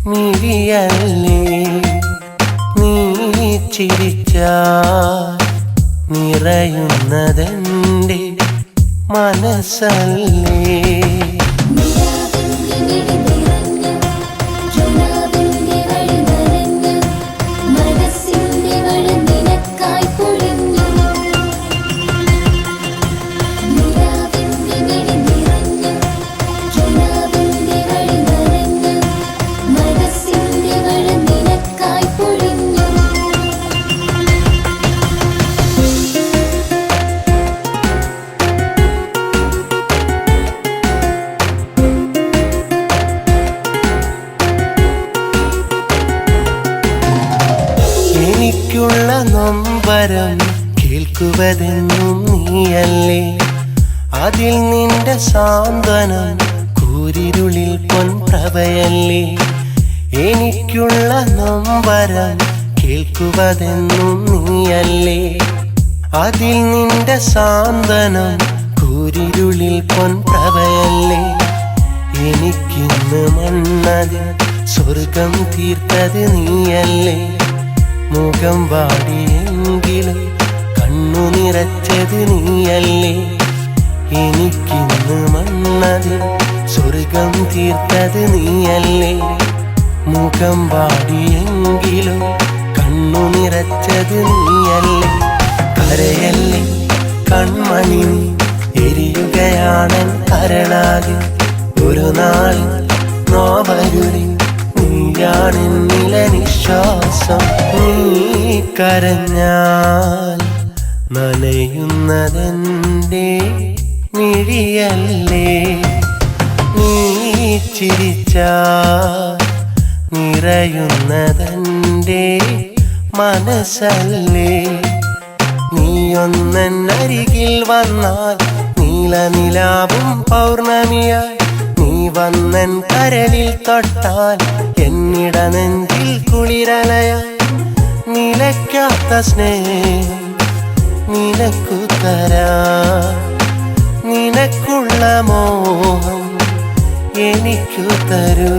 മിഴിയല്ലേ നീ ചിരിച്ചാൽ നിറയുന്നതെന്റെ മനസ്സല്ലേ എനിക്കുള്ള നൊമ്പരം കേൾക്കുവതെന്നും നീയല്ലേ. അതിൽ നിന്റെ സാന്ത്വനം കൂരിരുളിൽ പൊൻപ്രഭയല്ലേ. എനിക്കുള്ള നൊമ്പരം കേൾക്കുവതെന്നും നീയല്ലേ. അതിൽ നിന്റെ സാന്ത്വനം കൂരിരുളിൽ പൊൻപ്രഭയല്ലേ. എനിക്കിന്ന് മണ്ണതിൽ സ്വർഗം തീർത്തത് നീയല്ലേ. മുഖം വാടിയെങ്കിലും കണ്ണു നിറച്ചത് നീയല്ലേ. എനിക്കിന്ന് മണ്ണതിൽ സ്വർഗം തീർത്തത് നീയല്ലേ. മുഖം വാടിയെങ്കിലും കണ്ണു നിറച്ചത് നീയല്ലേ. കരയല്ലേ കൺമണി നീ, എരിയുകയാണൻ കരളാകെ. ഒരു നാൾ നോവരുളി നീയാണെന്നില നിശ്വാസം. നീ കരഞ്ഞാൽ നനയുന്നതെന്റെ മിഴിയല്ലേ. നീ ചിരിച്ചാൽ നിറയുന്നതെന്റെ മനസ്സല്ലേ. നീയൊന്നരികിൽ വന്നാൽ നീലനിലാവും പൗർണമിയായി. നീ വന്നൻ കരളിൽ തൊട്ടാൽ എന്നിട നെഞ്ചിൽ കുളിരലയായി. നിലയ്ക്കാത്ത സ്നേഹം നിനക്കു തരാം. നിനക്കുള്ള മോഹം എനിക്കു തരൂ.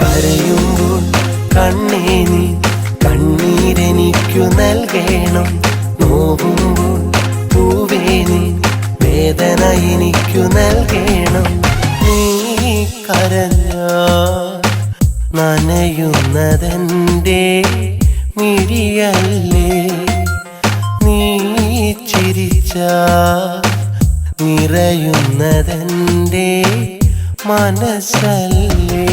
കരയുമ്പോൾ കണ്ണേ നീ കണ്ണീരെനിക്കു നൽകണം. നോവുമ്പോൾ പൂവേ നീ വേദന എനിക്കു നൽകണം. നീ കരഞ്ഞാൽ നനയുന്നതെന്റെ മിഴിയല്ലേ. നീ ചിരിച്ചാൽ നിറയുന്നതെന്റെ മനസ്സല്ലേ.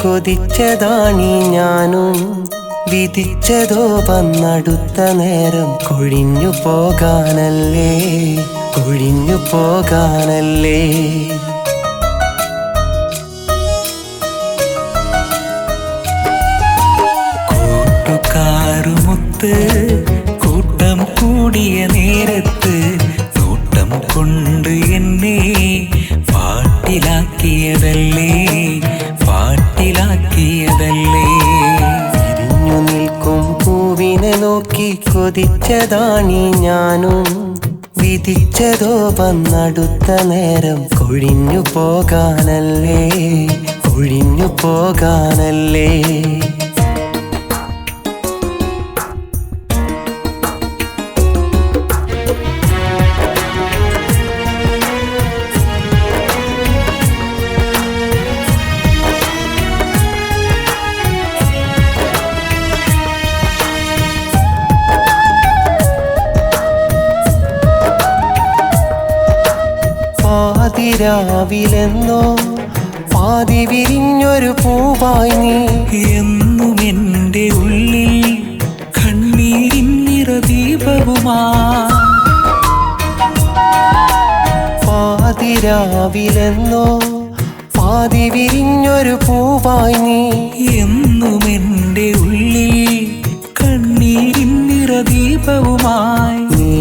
കൊതിച്ചതാണീ ഞാനും, വിധിച്ചതോ വന്നടുത്ത നേരം കൊഴിഞ്ഞു പോകാനല്ലേ, കൊഴിഞ്ഞു പോകാനല്ലേ. കൂട്ടുകാരുമൊത്ത് കൂട്ടം കൂടിയ നേരത്ത് നോട്ടം കൊണ്ട് എന്നെ പാട്ടിലാക്കിയതല്ലേ, പാട്ടിലാക്കിയതല്ലേ. വിരിഞ്ഞു നിൽക്കും പൂവിനെ നോക്കി കൊതിച്ചതാണീ ഞാനും, വിധിച്ചതോ വന്നടുത്ത നേരം കൊഴിഞ്ഞു പോകാനല്ലേ, കൊഴിഞ്ഞു പോകാനല്ലേ. പാതിരാവിലെന്നോ പാതി വിരിഞ്ഞൊരു പൂവായി നീ, എന്നും എൻ്റെ ഉള്ളിൽ കണ്ണീരിന്നിറദീപവുമാ. പാതിരാവിലെന്നോ പാതി വിരിഞ്ഞൊരു പൂവായി നീ, എന്നും എൻ്റെ ഉള്ളിൽ കണ്ണീരിന്നിറദീപവുമായി. നീ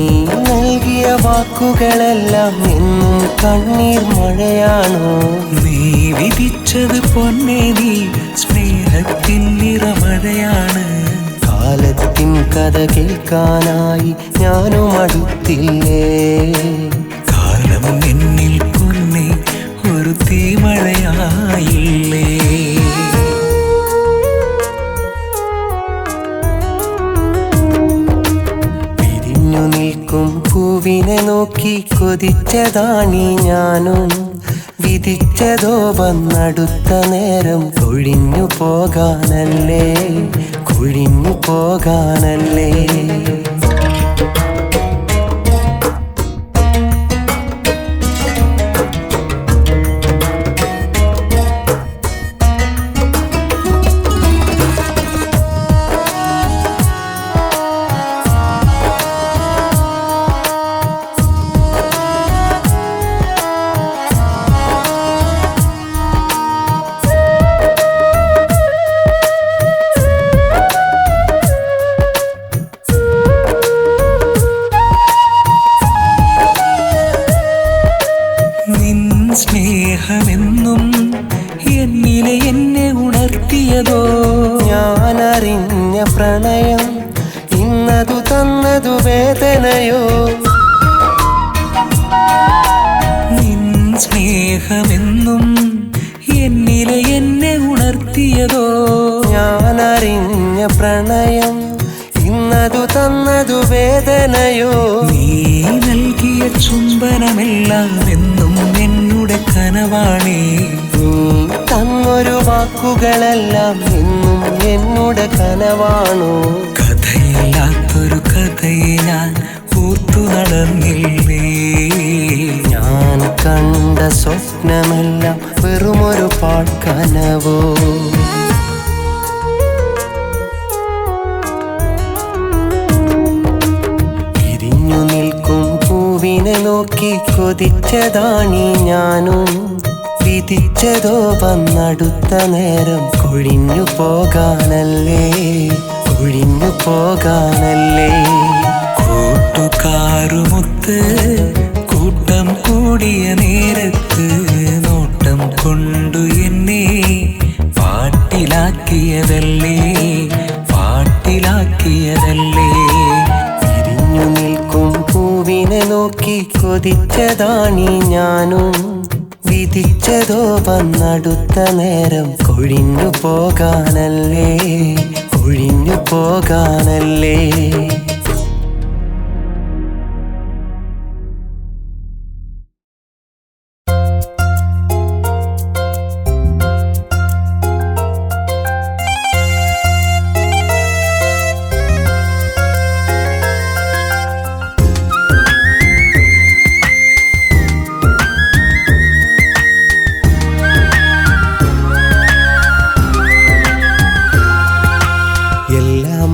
നൽകിയ വാക്കുകളെല്ലാം എന്നും കണ്ണീർ മഴയാണോ? നീ വിധിച്ചത് പൊന്നേ നീ സ്നേഹത്തിൻ നിറമഴയാണ്. കാലത്തിൻ കഥ കേൾക്കാനായി ഞാനും അടുത്തില്ലേ, കാലം എന്നിൽ പൊന്നേ ഒരു തീമഴയായില്ലേ. വിരിഞ്ഞു നിൽക്കും പൂവിനെ നോക്കി കൊതിച്ചതാണീ ഞാനും, വിധി വിധിച്ചതോ വന്നടുത്ത നേരം കൊഴിഞ്ഞു പോകാനല്ലേ, കൊഴിഞ്ഞു പോകാനല്ലേ. സ്നേഹമെന്നും എന്നിലെ എന്നെ ഉണർത്തിയതോ, ഞാനറിഞ്ഞ പ്രണയം ഇന്നതു തന്നതു വേദനയോ. നിൻ സ്നേഹമെന്നും എന്നിലെ എന്നെ ഉണർത്തിയതോ, ഞാനറിഞ്ഞ പ്രണയം ഇന്നതു തന്നതു വേദനയോ. നീ നൽകിയ ചുംബനമെല്ലാം എന്നും എന്നുടെ കനവാണേ, നീ തന്നൊരു വാക്കുകളെല്ലാം എന്നും എന്നുടെ കനവാണോ. കഥയില്ലാത്തൊരു കഥയെ ഞാൻ ഓർത്തു നടന്നില്ലേ, ഞാൻ കണ്ട സ്വപ്നമെല്ലാം വെറുമൊരു പാഴ്ക്കനവോ. വിരിഞ്ഞു നിൽക്കും പൂവിനെ നോക്കി കൊതിച്ചതാണീ ഞാനും, വിധിച്ചതോ വന്നടുത്ത നേരം കൊഴിഞ്ഞു പോകാനല്ലേ, കൊഴിഞ്ഞു പോകാനല്ലേ. കൂട്ടുകാരുമൊത്ത് കൂട്ടം കൂടിയ നേരത്ത് നോട്ടം കൊണ്ടു എന്നെ പാട്ടിലാക്കിയതല്ലേ, പാട്ടിലാക്കിയതല്ലേ. വിരിഞ്ഞു നിൽക്കും പൂവിനെ നോക്കി കൊതിച്ചതാണീ ഞാനും, വിധിച്ചതോ വന്നടുത്ത നേരം കൊഴിഞ്ഞു പോകാനല്ലേ, കൊഴിഞ്ഞു പോകാനല്ലേ.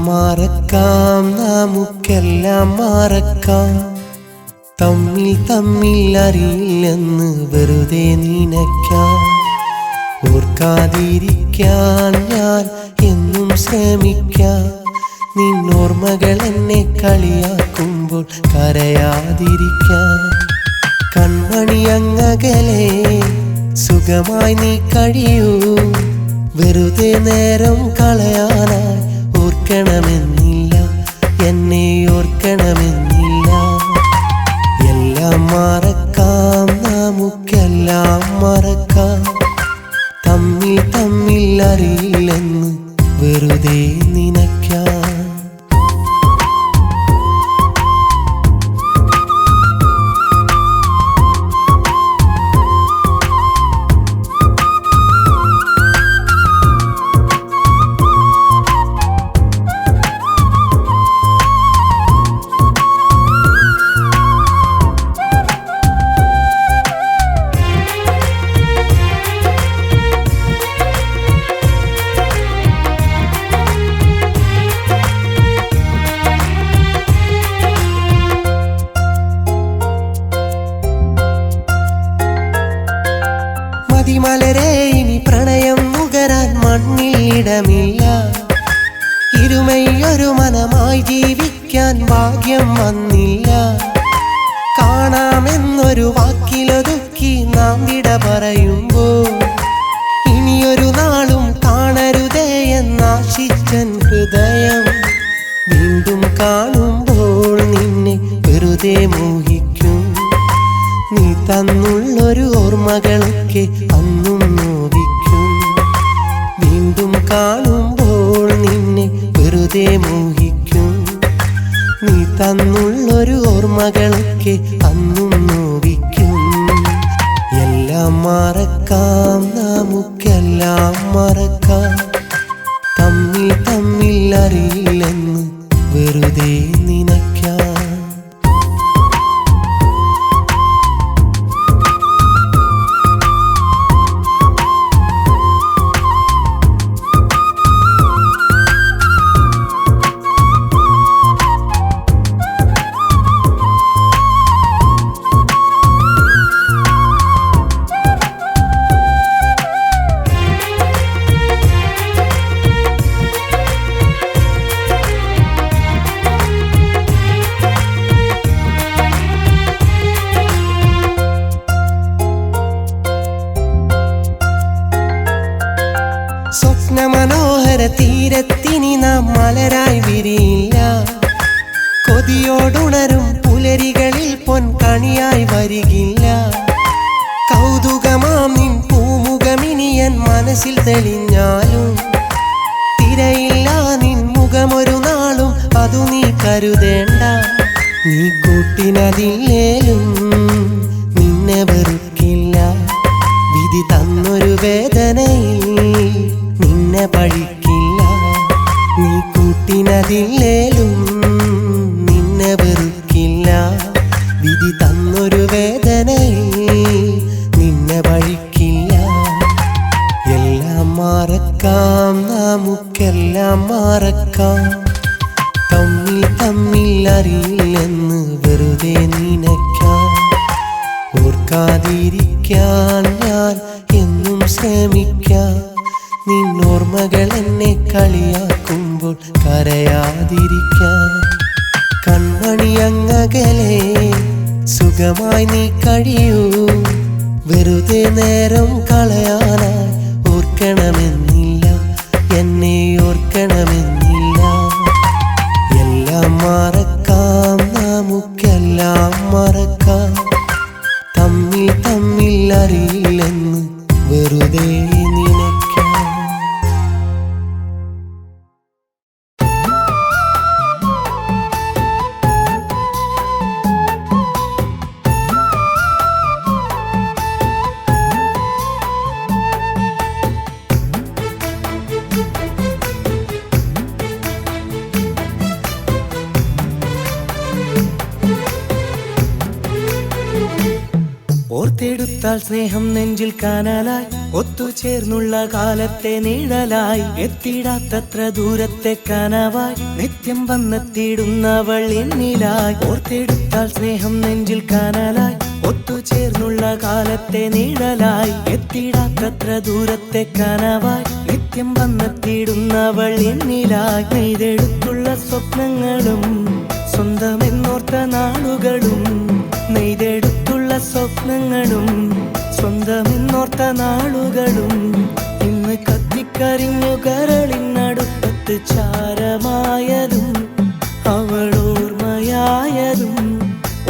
മറക്കാം നമുക്കെല്ലാം മറക്കാം, തമ്മിൽ തമ്മിൽ അറിയില്ലെന്ന് വെറുതെ നനയ്ക്കാം. ഓർക്കാതിരിക്കാൻ ഞാൻ എന്നും ശ്രമിക്കാം, നിന്നോർമ്മകൾ എന്നെ കളിയാക്കുമ്പോൾ കരയാതിരിക്കാം. കൺമണി അങ്ങകലെ സുഖമായി നീ കഴിയൂ, വെറുതെ നേരം കളയാനായി ഓർക്കണമെന്നില്ല, എന്നെ ഓർക്കണമെന്നില്ല. എല്ലാം മറക്കാം നമുക്കെല്ലാം മറക്കാം, തമ്മിൽ തമ്മിൽ അറിയില്ലെന്ന് വെറുതെ നനയ്ക്കാം. മതിമലരെ ഇനി പ്രണയം നുകരാൻ മണ്ണിലിടമില്ല, ഇരുമയൊരു മനമായി ജീവിക്കാൻ ഭാഗ്യം വന്നില്ല. കാണാമെന്നൊരു വാക്കിലൊതുക്കി നാം വിട പറയുമ്പോൾ ഇനിയൊരു നാളും കാണരുതേ എന്നാശിച്ചൻ ഹൃദയം. വീണ്ടും കാണുമ്പോൾ നിന്നെ വെറുതെ മോഹിക്കും, നീ തന്നുള്ളൊരു ഓർമ്മകളൊക്കെ അന്നും നോവിക്കും. വീണ്ടും കാണുമ്പോൾ നിന്നെ വെറുതെ മോഹിക്കും, നീ തന്നുള്ളൊരു ഓർമ്മകളൊക്കെ അന്നും നോവിക്കും. എല്ലാം എല്ലാം മറക്കാം, നമുക്കെല്ലാം മറക്കാം. തമ്മിൽ തമ്മിൽ അറിയില്ലെന്ന് വെറുതെ നിനയ്ക്കാം. സ്വപ്നമനോഹര തീരത്തിനി നാം മലരായി വിരിയില്ല. കൊതിയോടുണരും പുലരികളിൽ പൊൻകണിയായി വരികില്ല. കൗതുകമാം നിൻ പൂമുഖമിനിയൻ മനസ്സിൽ തെളിഞ്ഞാലും തിരയില്ല നിൻ മുഖമൊരു നാളും അതു നീ കരുതേണ്ട. നീ കൂട്ടിനതില്ലേലും നിന്നെ വെറുക്കില്ല. വിധി തന്നൊരു വേദനയിൽ നിന്നെ പഴിക്കില്ല. നീ കൂട്ടിനതില്ലേലും നിന്നെ വെറുക്കില്ല. വിധി തന്നൊരു വേദനയിൽ നിന്നെ പഴിക്കില്ല. എല്ലാം മറക്കാം, നമുക്കെല്ലാം മറക്കാം. തമ്മിൽ തമ്മിൽ അറിയില്ലെന്ന് വെറുതെ നിനയ്ക്കാം. ഓർക്കാതിരിക്കാൻ ഞാൻ എന്നും ശ്രമിക്കാം. നിന്നോർമ്മകൾ എന്നെ കളിയാക്കുമ്പോൾ കരയാതിരിക്കാൻ. കൺമണി അങ്ങകലെ സുഖമായി നീ കഴിയൂ. വെറുതെ നേരം കളയാനായി ഓർക്കണമെന്നില്ല, എന്നെ ഓർക്കണമെന്നില്ല. എല്ലാം മറക്കാം, നമുക്കെല്ലാം മറക്കാം. തമ്മിൽ തമ്മിൽ അറിയില്ലെന്ന് വെറുതെ നിനയ്ക്കാം. ഓർത്തെടുത്താൽ സ്നേഹം നെഞ്ചിൽ കാനാലായി, ഒത്തുചേർന്നുള്ള കാലത്തെ നിഴലായി, എത്തിടാത്തത്ര ദൂരത്തെ കനവായി, നിത്യം വന്നെത്തിയിടുന്നവൾ എന്നിലായി. ഓർത്തെടുത്താൽ സ്നേഹം നെഞ്ചിൽ കാനാലായി, ഒത്തുചേർന്നുള്ള കാലത്തെ നിഴലായി, എത്തിടാത്തത്ര ദൂരത്തെ കനവായി, നിത്യം വന്നെത്തിയിടുന്നവൾ എന്നിലായി. നെയ്തെടുത്തുള്ള സ്വപ്നങ്ങളും സ്വന്തമെന്നോർത്ത നാളുകളും, നെയ്തെടുത്തുള്ള സ്വപ്നങ്ങളും സ്വന്തമെന്നോർത്ത നാളുകളും ഇന്ന് കത്തിക്കരിഞ്ഞു കരളിനടുപ്പത്ത് ചാരമായതും അവളോർമ്മയായതും.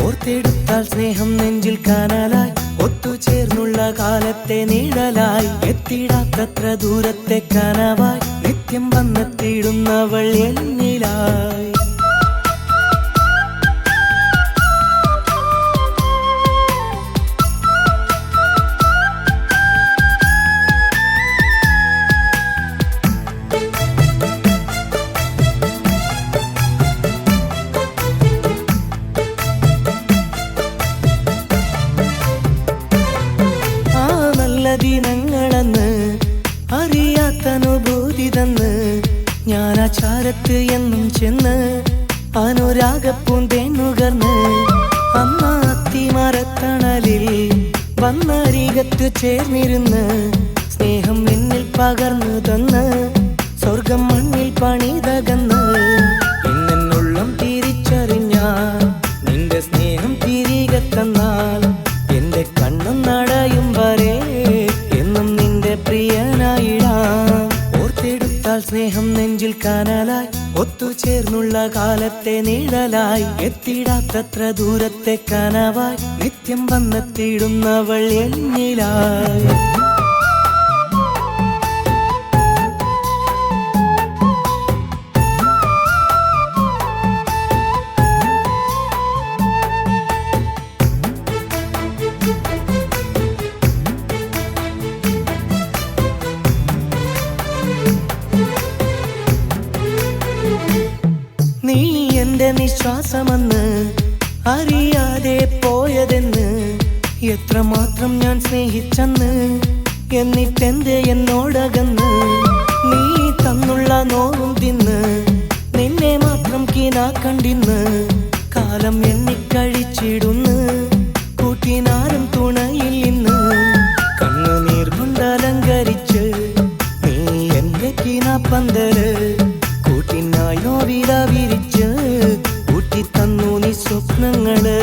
ഓർത്തെടുത്താൽ സ്നേഹം നെഞ്ചിൽ കാനാലായി, ഒത്തുചേർന്നുള്ള കാലത്തെ നിഴലായി, എത്തിടാത്തത്ര ദൂരത്തെ കനവായി, നിത്യം വന്നെത്തിയിടുന്നവൾ എന്നിലായി. ദിനങ്ങളെന്ന് അറിയാത്തനുഭൂതി തന്ന് ഞാൻ ആ ചാരത്ത് എന്നും ചെന്ന് അനുരാഗപ്പൂന്തേന്നുകർന്ന് അന്ന് അത്തിമരത്തണലിൽ വന്നരികത്ത് ചേർന്നിരുന്ന് സ്നേഹം എന്നിൽ പകർന്നു തന്ന് സ്വർഗം മണ്ണിൽ പണിതകന്ന് എന്നുള്ളം തിരിച്ചറിഞ്ഞാൽ നിന്റെ സ്നേഹം തിരികെ തന്നാൽ എന്റെ കണ്ണും നടയും വരെ എന്നും നിന്റെ പ്രിയനായിടാം. ഓർത്തെടുത്താൽ സ്നേഹം നെഞ്ചിൽ കാനാലായി, ഒത്തുചേർന്നുള്ള കാലത്തെ നിഴലായി, എത്തിടാത്തത്ര ദൂരത്തെ കനവായി, നിത്യം വന്നെത്തിയിടുന്നവൾ എന്നിലായി. നിശ്വാസമെന്ന് അറിയാതെ പോയതെന്ന് എത്രമാത്രം ഞാൻ സ്നേഹിച്ചെന്ന് എന്നിട്ടെന്തേ എന്നോടകന്ന് നീ തന്നുള്ള നോവും തിന്ന് നിന്നെ മാത്രം കീനാ കണ്ടിന്ന് കാലം എണ്ണിക്കഴിച്ചിടുന്ന് കൂട്ടിനാരും തുണയിൽ ഇന്ന് കണ്ണുനീർ കൊണ്ടലങ്കരിച്ച് നീ എന്റെ കീനാ പന്തല് കൂട്ടിനായി നോവില വിരിച്ച് കൂട്ടിത്തന്നു നീ സ്വപ്നങ്ങള്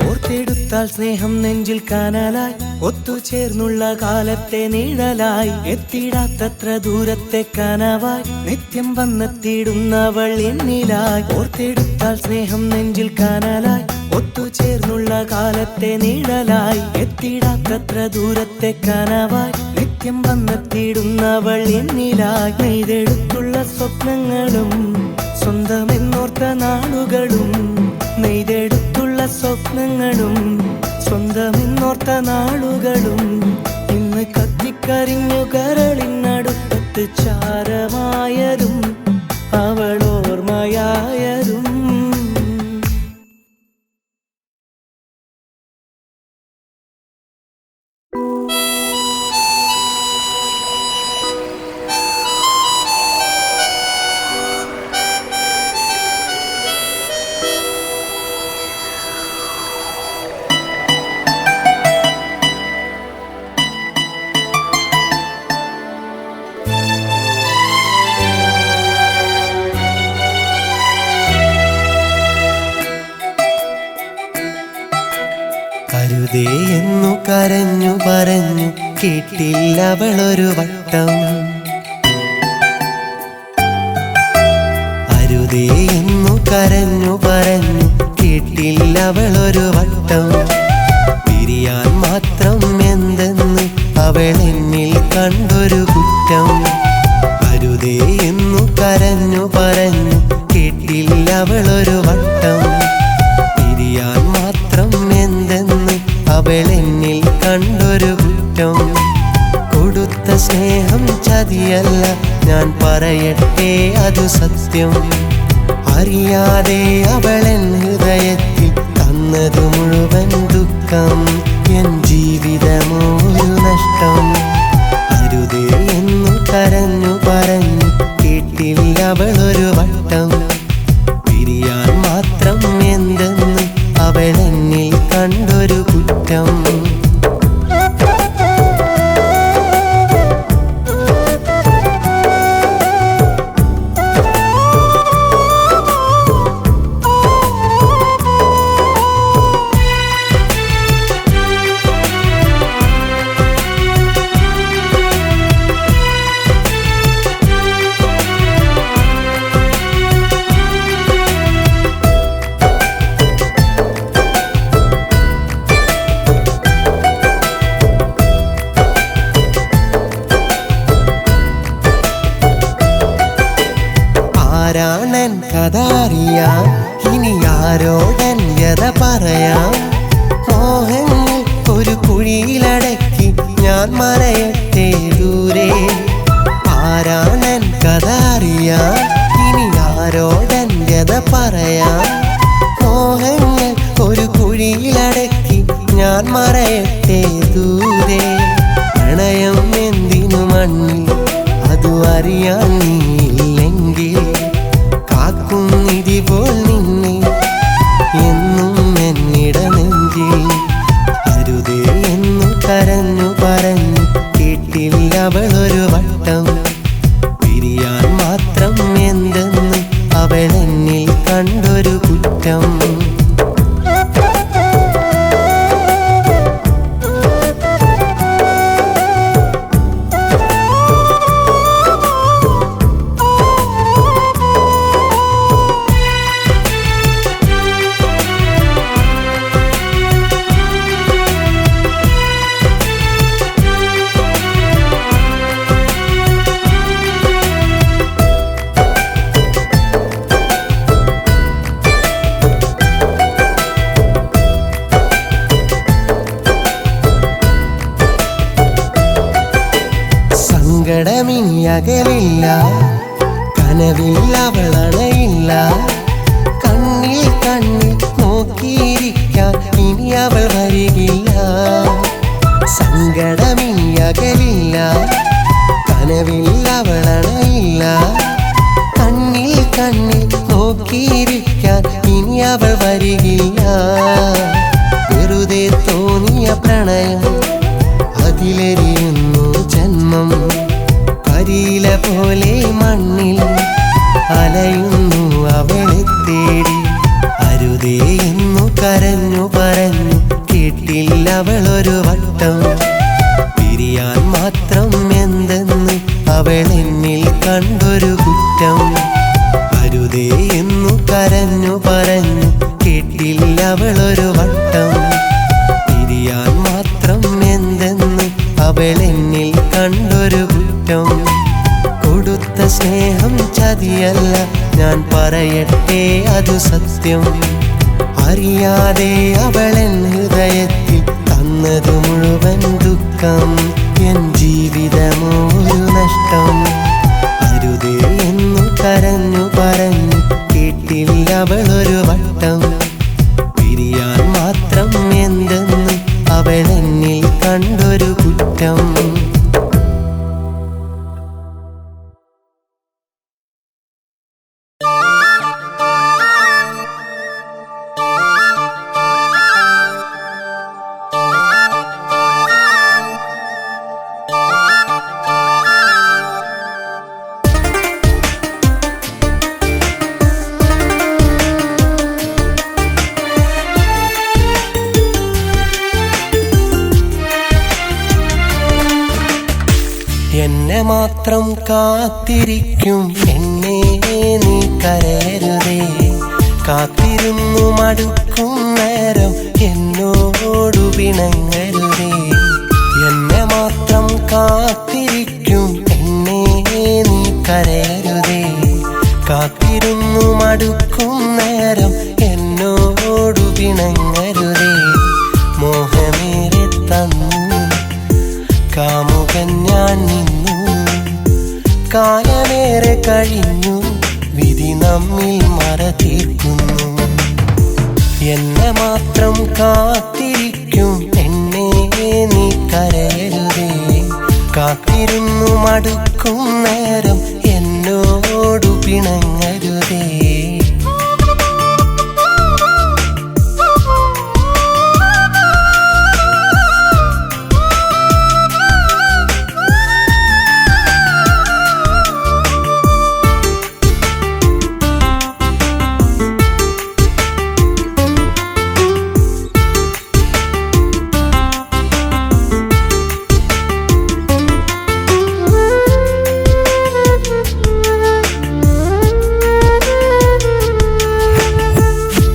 ഓർത്തെടുത്താൽ സ്നേഹം നെഞ്ചിൽ കാനലായി ഒത്തുചേർന്നുള്ള കാലത്തെ നിഴലായി എത്തിടാത്തത്ര ദൂരത്തെ കനവായി നിത്യം വന്നെത്തിയിടുന്നവൾ എന്നിലായി ഓർത്തെടുത്താൽ സ്നേഹം നെഞ്ചിൽ കാനലായി ഒത്തുചേർന്നുള്ള കാലത്തെ നിഴലായി എത്തിടാത്തത്ര ദൂരത്തെ കനവായി നിത്യം വന്നെത്തിയിടുന്നവൾ എന്നിലായി നെയ്തെടുത്തുള്ള സ്വപ്നങ്ങളും സ്വന്തമെന്നോർത്ത നാളുകളും നെയ്തെടുത്തുള്ള സ്വപ്നങ്ങളും സ്വന്തമെന്നോർത്ത നാളുകളും ഇന്ന് കത്തിക്കരിഞ്ഞു കരളിനടുപ്പത്ത് ചാരമായതും അവളോർമ്മയായതും അരുതേ എന്നു കരഞ്ഞു പറഞ്ഞു കേട്ടില്ലവളൊരു വട്ടം അരുതേ എന്നു കരഞ്ഞു പറഞ്ഞു കേട്ടില്ലവളൊരു വട്ടം പിരിയാൻ മാത്രം എന്തെന്ന് അവളെന്നിൽ കണ്ടൊരു കുറ്റം അരുതേ എന്നു കരഞ്ഞു പറഞ്ഞു കേട്ടില്ലവളൊരു വട്ടം പിരിയാൻ മാത്രം എന്തെന്ന് അവളെന്നിൽ കണ്ടൊരു കുറ്റം കൊടുത്ത സ്നേഹം ചതിയല്ല ഞാൻ പറയട്ടെ അതു സത്യം അറിയാതെ അവളെൻ ഹൃദയത്തിൽ തന്നത് മുഴുവൻ ദുഃഖം എൻ ജീവിതമോ ഒരു നഷ്ടം അരുതേ എന്നു കരഞ്ഞു പറഞ്ഞു കേട്ടില്ല അവളൊരു വട്ടം പിരിയാൻ മാത്രം എന്തെന്ന് അവളെന്നിൽ കണ്ടൊരു കുറ്റം ആരാണൻ കഥ അറിയാം ഇനി ആരോടൻ വ്യത പറയാം മോഹങ്ങൾ ഒരു കുഴിയിലടക്കി ഞാൻ മറയട്ടെ ദൂരെ ആരാണൻ കഥ അറിയാം ഇനി ആരോടൻ വ്യത പറയാം മോഹങ്ങൾ ഒരു കുഴിയിലടക്കി ഞാൻ മറയട്ടെ ദൂരെ പ്രണയം എന്തിനു മണ്ണിൽ അതു അറിയാൻ നീയില്ലെങ്കിൽ കാക്കും നിധിപോൽ നിന്നെ എന്നും എന്നിട നെഞ്ചിൽ അരുതേ എന്നു കരഞ്ഞു പറഞ്ഞു കേട്ടില്ല അവളൊരു വട്ടം പിരിയാൻ മാത്രം എന്തെന്ന് അവളെന്നിൽ കണ്ടൊരു കുറ്റം സങ്കടമിനി അകലില്ല കനവിൽ അവളണയില്ല കണ്ണിൽ കനവിൽ അവളണയില്ല. കണ്ണിൽ കണ്ണിൽ നോക്കിയിരിക്കാൻ ഇനി അവൾ വരികില്ല. വെറുതെ തോന്നിയ പ്രണയം അതിലെരിയുന്നു ജന്മം. കരിയില പോലെ മണ്ണിൽ അലയുന്നു അവളെ തേടി. അരുതേ എന്നു കരഞ്ഞു പറഞ്ഞു കേട്ടില്ല അവളൊരു വട്ടം. പിരിയാൻ മാത്രം എന്തെന്ന് അവൾ എന്നിൽ കണ്ടൊരു കുറ്റം. അരുതേ എന്നു കരഞ്ഞു പറഞ്ഞു കേട്ടില്ല അവളൊരു വട്ടം. പിരിയാൻ മാത്രം എന്തെന്ന് അവൾ എന്നിൽ കണ്ടൊരു കുറ്റം. കൊടുത്ത സ്നേഹം ചതിയല്ല, ഞാൻ പറയട്ടെ അതു സത്യം. അറിയാതെ അവളെൻ ഹൃദയത്തിൽ തന്നത് മുഴുവൻ ദുഃഖം. എൻ ജീവിതമോ ഒരു നഷ്ടം. അരുതേ എന്നു കരഞ്ഞു പറഞ്ഞു കേട്ടില്ല അവളൊരു വട്ടം. പിരിയാൻ മാത്രം എന്തെന്ന് അവളെന്നിൽ കണ്ടൊരു കുറ്റം. എന്നെ മാത്രം കാത്തിരിക്കും എന്നെ നീ കരയരുതേ. കാത്തിരുന്നു മടുക്കും നേരം എന്നോടു പിണങ്ങരുതേ. എന്നെ മാത്രം കാത്തിരിക്കും എന്നെ നീ കരയരുതേ. കാത്തിരുന്നു മടുക്കും നേരം എന്നോടു പിണങ്ങരുതേ. മോഹമേറെ തന്നു കാമുകൻ ഞാൻ നിന്നു. കാലമേറെ കഴിഞ്ഞു, വിധി നമ്മിൽ മറ തീർക്കുന്നു. എന്നെ മാത്രം കാത്തിരിക്കും എന്നെ നീ കരയരുതേ. കാത്തിരുന്നു മടുക്കും നേരം എന്നോടു പിണങ്ങരുതേ.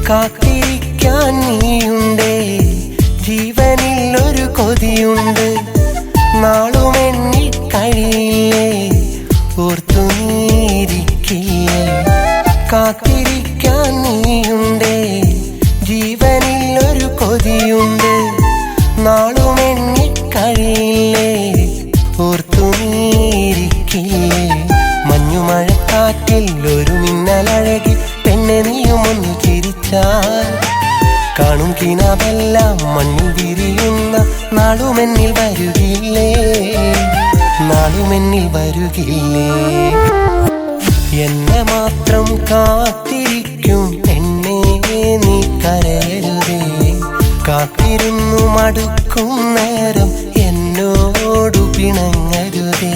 കാത്തിരിക്കാൻ നീയുണ്ടേ, ജീവനിൽ ഒരു കൊതിയുണ്ട്. നാളുമെണ്ണി കഴിയില്ലേ, ഓർത്തു നീരിക്കില്ലേ. കാത്തിരിക്കാൻ നീയുണ്ടേ, ജീവനിൽ ഒരു കൊതിയുണ്ട്. നാളുമെണ്ണി കഴിയില്ലേ, ഓർത്തു നീരിക്കില്ലേ. മഞ്ഞുമഴക്കാറ്റിൽ ഒരു മിന്നലഴകി പെണ്ണെ നീയുമൊന്നു ചിരിച്ചാൽ കാണും കിനാവെല്ലാം മണ്ണിൽ വിരിയുന്ന നാളുമെന്നിൽ വരുകില്ലേ, നാളുമെന്നിൽ വരുകില്ലേ. എന്നെ മാത്രം കാത്തിരിക്കും എന്നെ നീ കരയരുതേ. കാത്തിരുന്നു മടുക്കും നേരം എന്നോടു പിണങ്ങരുതേ.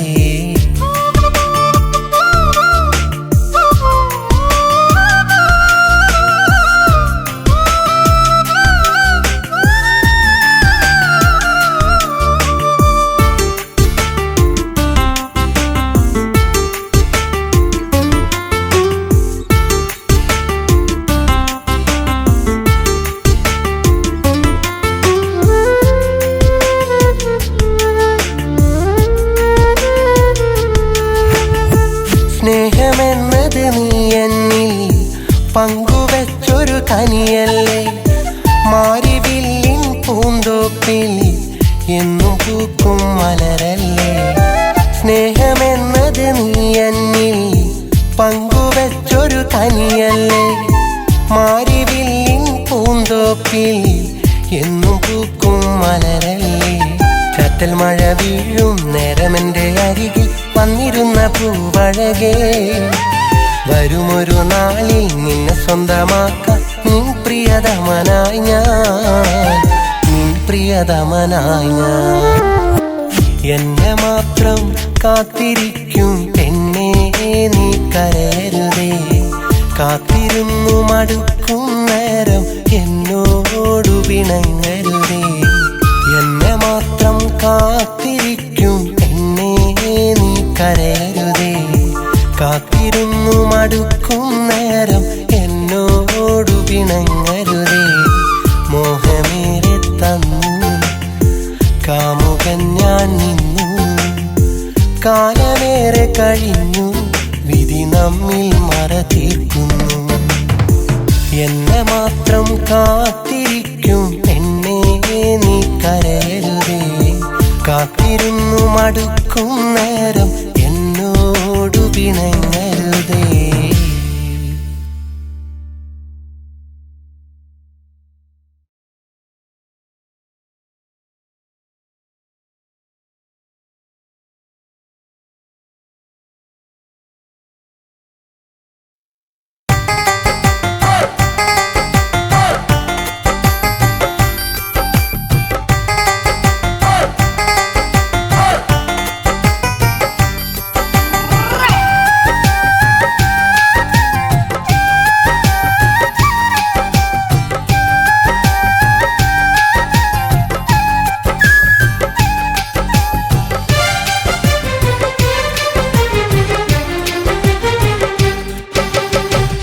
സ്നേഹമെന്നത് നീ എന്നിൽ പങ്കുവെച്ചൊരു കനിയല്ലേ. മാരിവില്ലിൻ പൂന്തോപ്പിൽ എന്നും പൂക്കും മലരല്ലേ. സ്നേഹമെന്നത് നീ എന്നിൽ പങ്കുവെച്ചൊരു കനിയല്ലേ. മാരിവില്ലിൻ പൂന്തോപ്പിൽ എന്നും പൂക്കും മലരല്ലേ. ചറ്റ ചാറ്റൽ മഴ വീഴും നേരമെന്റെ അരികിൽ വന്നിരുന്ന പൂവഴകേ, വരുമൊരു നാളിൽ നിന്നെ സ്വന്തമാക്കാൻ നിൻ പ്രിയതമനായി ഞാൻ, നിൻ പ്രിയതമനായി ഞാൻ. എന്നെ മാത്രം കാത്തിരിക്കും പെണ്ണേ നീ കരയരുതേ, കാത്തിരുന്നു മടുക്കും നേരം എന്നോടു പിണങ്ങരുതേ. എന്നെ മാത്രം കാത്തിരിക്കും പെണ്ണേ നീ കരയരുതേ, കാത്തിരുന്നു മടുക്കും നേരം എന്നോടു പിണങ്ങരുതേ. മോഹമേറെ തന്നു കാമുകൻ ഞാൻ നിന്നു, കാലമേറെ കഴിഞ്ഞു വിധി നമ്മിൽ മറ തീർക്കുന്നു. എന്നെ മാത്രം കാത്തിരിക്കും പെണ്ണേ നീ കരയരുതേ, കാത്തിരുന്നു മടുക്കും നേരം എന്നോടു പിണങ്ങരുതേ.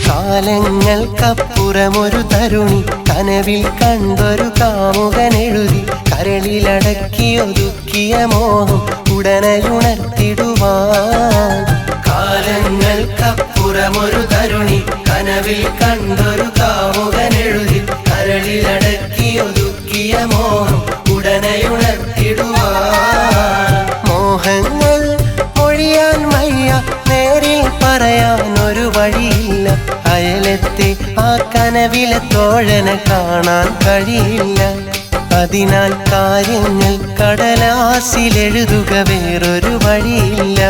കാലങ്ങൾക്കപ്പുറമൊരു തരുണി കനവിൽ കണ്ടൊരു കാമുകനെഴുതി, കരളിലടക്കി ഒതുക്കിയ മോഹം ഉടനെയുണർത്തിടുവാൻ. കാലങ്ങൾക്കപ്പുറമൊരു തരുണി കനവിൽ കണ്ടൊരു കാമുകനെഴുതി, കരളിലടക്കി ഒതുക്കിയ മോഹം ഉടനെയുണർത്തിടുവാൻ. മോഹങ്ങൾ മൊഴിയാൻ വയ്യ, നേരിൽ പറയാൻ ഒരു വഴിയില്ല. അയലത്തെ ആ കനവിലെ തോഴനെ കാണാൻ കഴിയില്ല. അതിനാൽ കാര്യങ്ങൾ കടലാസിലെഴുതുക വേറൊരു വഴിയില്ല.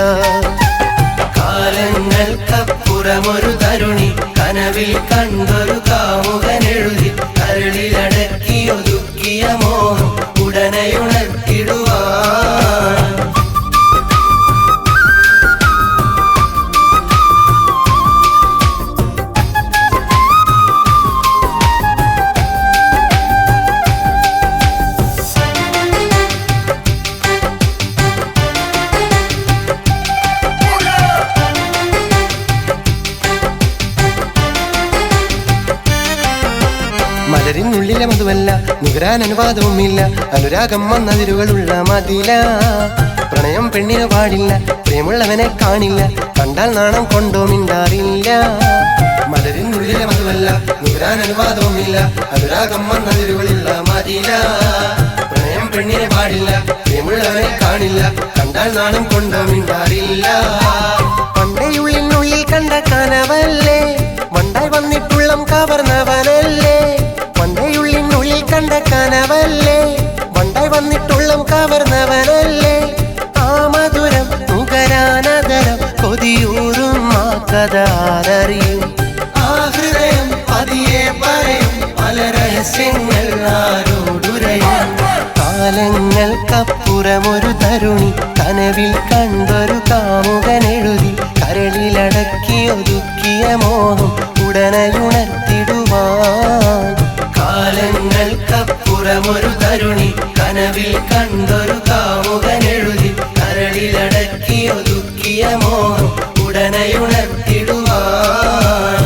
കാലങ്ങൾക്കപ്പുറമൊരു തരുണി കനവിൽ കണ്ടൊരു കാമുകനെഴുതി, കരളിലടക്കി ഒതുക്കിയ മോഹം ഉടനെയുണർത്തിടുവാൻ. മലരിനുള്ളിലെ മധുവല്ല, നുകരാൻ അനുവാദവുമില്ല. അനുരാഗം വന്നതിരുകളുള്ള മതില. പ്രണയം പെണ്ണിന് പാടില്ല, പ്രേമുള്ളവനെ കാണില്ല. കണ്ടാൽ നാണം കൊണ്ടോ മിണ്ടാറില്ല. മലരിനുള്ളിലെ മധുവല്ല, നുകരാൻ അനുവാദവുമില്ല. അനുരാഗം വന്നതിരുകളുള്ള മതില. പ്രണയം പെണ്ണിന് പാടില്ല, പ്രേമുള്ളവനെ കാണില്ല. കണ്ടാൽ നാണം കൊണ്ടോ മിണ്ടാറില്ല. പണ്ടയുള്ളിനുള്ളിൽ കണ്ട കനവല്ലേ, വണ്ടായി വന്നിട്ടുള്ളം കവർന്നവനല്ലേ. പണ്ടയുള്ളിനുള്ളിൽ കണ്ട കനവല്ലേ, വണ്ടായി വന്നിട്ടുള്ളം കവർന്നവനല്ലേ. ആ മധുരം നുകരാനതരം കൊതിയൂറും ആ കഥ ആരറിയും. ആ ഹൃദയം പതിയെ പറയും പല രഹസ്യങ്ങൾ ആരോടുരയും. കാലങ്ങൾക്കപ്പുറമൊരു തരുണി കനവിൽ കണ്ടൊരു കാമുകനെഴുതി, കരളിലടക്കി ഒതുക്കിയ മോഹം ഉടനെയുണർത്തിടുവാൻ. കാലങ്ങൾക്കപ്പുറമൊരു തരുണി കനവിൽ കണ്ടൊരു കാമുകനെഴുതി, കരളിലടക്കി ഒതുക്കിയ മോഹം ഉടനെയുണർത്തിടുവാൻ.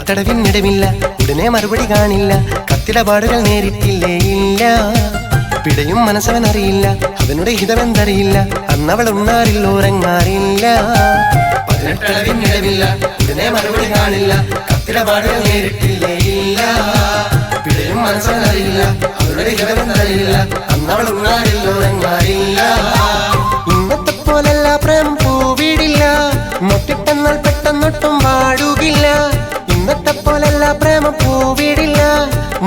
തടവിനിടമില്ല, ഉടനെ മറുപടി കാണില്ല. കത്തിടപാടുകൾ നേരിട്ടില്ലേ ഇല്ല. പിടയും മനസ്സവൻ അറിയില്ല, അവനുടെ ഹിതമെന്തറിയില്ല. അന്നവൾ ഉണ്ണാറില്ല, ഉറങ്ങാറില്ല. 18 അളവിനിടവില്ല, ഉടനെ മറുപടി കാണില്ല. കത്തിടപാടുകൾ നേരിട്ടില്ലേ ഇല്ല. പിടയും മനസ്സവൻ അറിയില്ല, അവനുടെ ഹിതമെന്തറിയില്ല. അന്നവൾ ഉണ്ണാറില്ല, ഉറങ്ങാറില്ല. ഇന്നത്തെ പോലല്ല പ്രേമം പൂവിടില്ല, മൊട്ടിട്ടെന്നാൽ പെട്ടെന്നൊട്ടും വാടുകില്ല. ഇന്നത്തെ പോലല്ല പ്രേമം പൂവിടില്ല,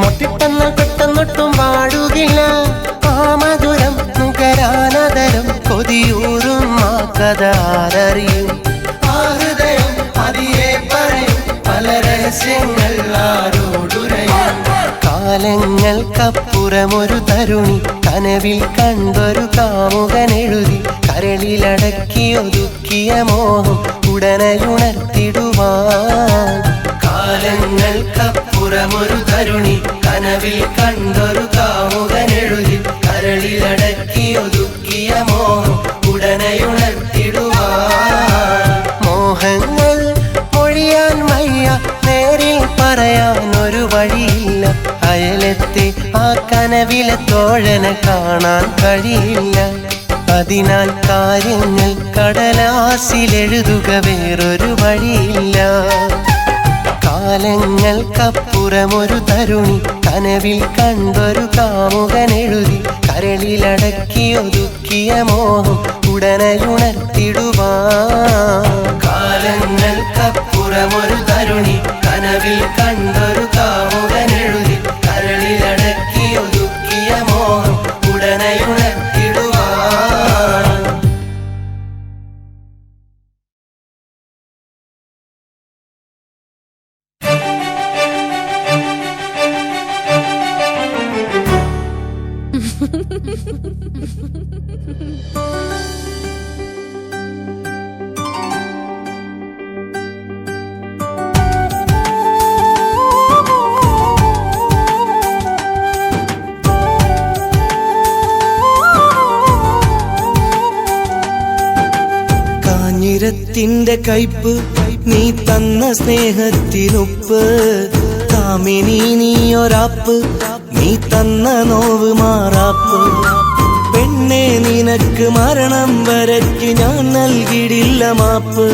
മൊട്ടിട്ടെന്നാൽ പെട്ടെന്നൊട്ടും വാടുകില്ല. ആ മധുരം നുകരാനതരം കൊതിയൂറും ആ കഥ ആരറിയും. ആ ഹൃദയം പതിയെ പറയും പല രഹസ്യങ്ങൾ ആരോടുരയും. കാലങ്ങൾക്കപ്പുറമൊരു തരുണി കനവിൽ കണ്ടൊരു കാമുകനെഴുതി കരളിലടക്കി ഒതുക്കിയ മോഹം ഉടനെയുണർത്തിടുവാൻ. കാലങ്ങൾക്കപ്പുറമൊരു തരുണി കനവിൽ കണ്ടൊരു കാമുകനെഴുതി കരളിലടക്കി ഒതുക്കിയ മോഹം ഉടനെയുണർത്തിടുവാൻ. മോഹങ്ങൾ മൊഴിയാൻ വയ്യ, നേരിൽ പറയാൻ ഒരു വഴിയില്ല. അയലത്തെ ആ കനവിലെ തോഴനെ കാണാൻ കഴിയില്ല. അതിനാൽ കാര്യങ്ങൾ കടലാസിലെഴുതുക, വേറൊരു വഴിയില്ല. കാലങ്ങൾക്കപ്പുറമൊരു തരുണി കനവിൽ കണ്ടൊരു കാമുകനെഴുതി കരളിലടക്കി ഒതുക്കിയ മോഹം ഉടനെയുണർത്തിടുവാൻ. കാലങ്ങൾക്കപ്പുറമൊരു തരുണി കനവിൽ കണ്ടൊരു കാമുകനെഴുതി കരളിലടക്കി ഒതുക്കിയ മോഹം ഉടനെയുണർത്തിടുവാൻ. കാഞ്ഞിരത്തിന്റെ കയ്പ്, നീ തന്ന സ്നേഹത്തിനുപ്പ്. കാമിനി നീയൊരാപ്പ്, നീ തന്ന നോവ് മാറാപ്പ്. പെണ്ണെ നിനക്ക് മരണം വരയ്ക്ക് ഞാൻ നൽകിയിടില്ല മാപ്പ്.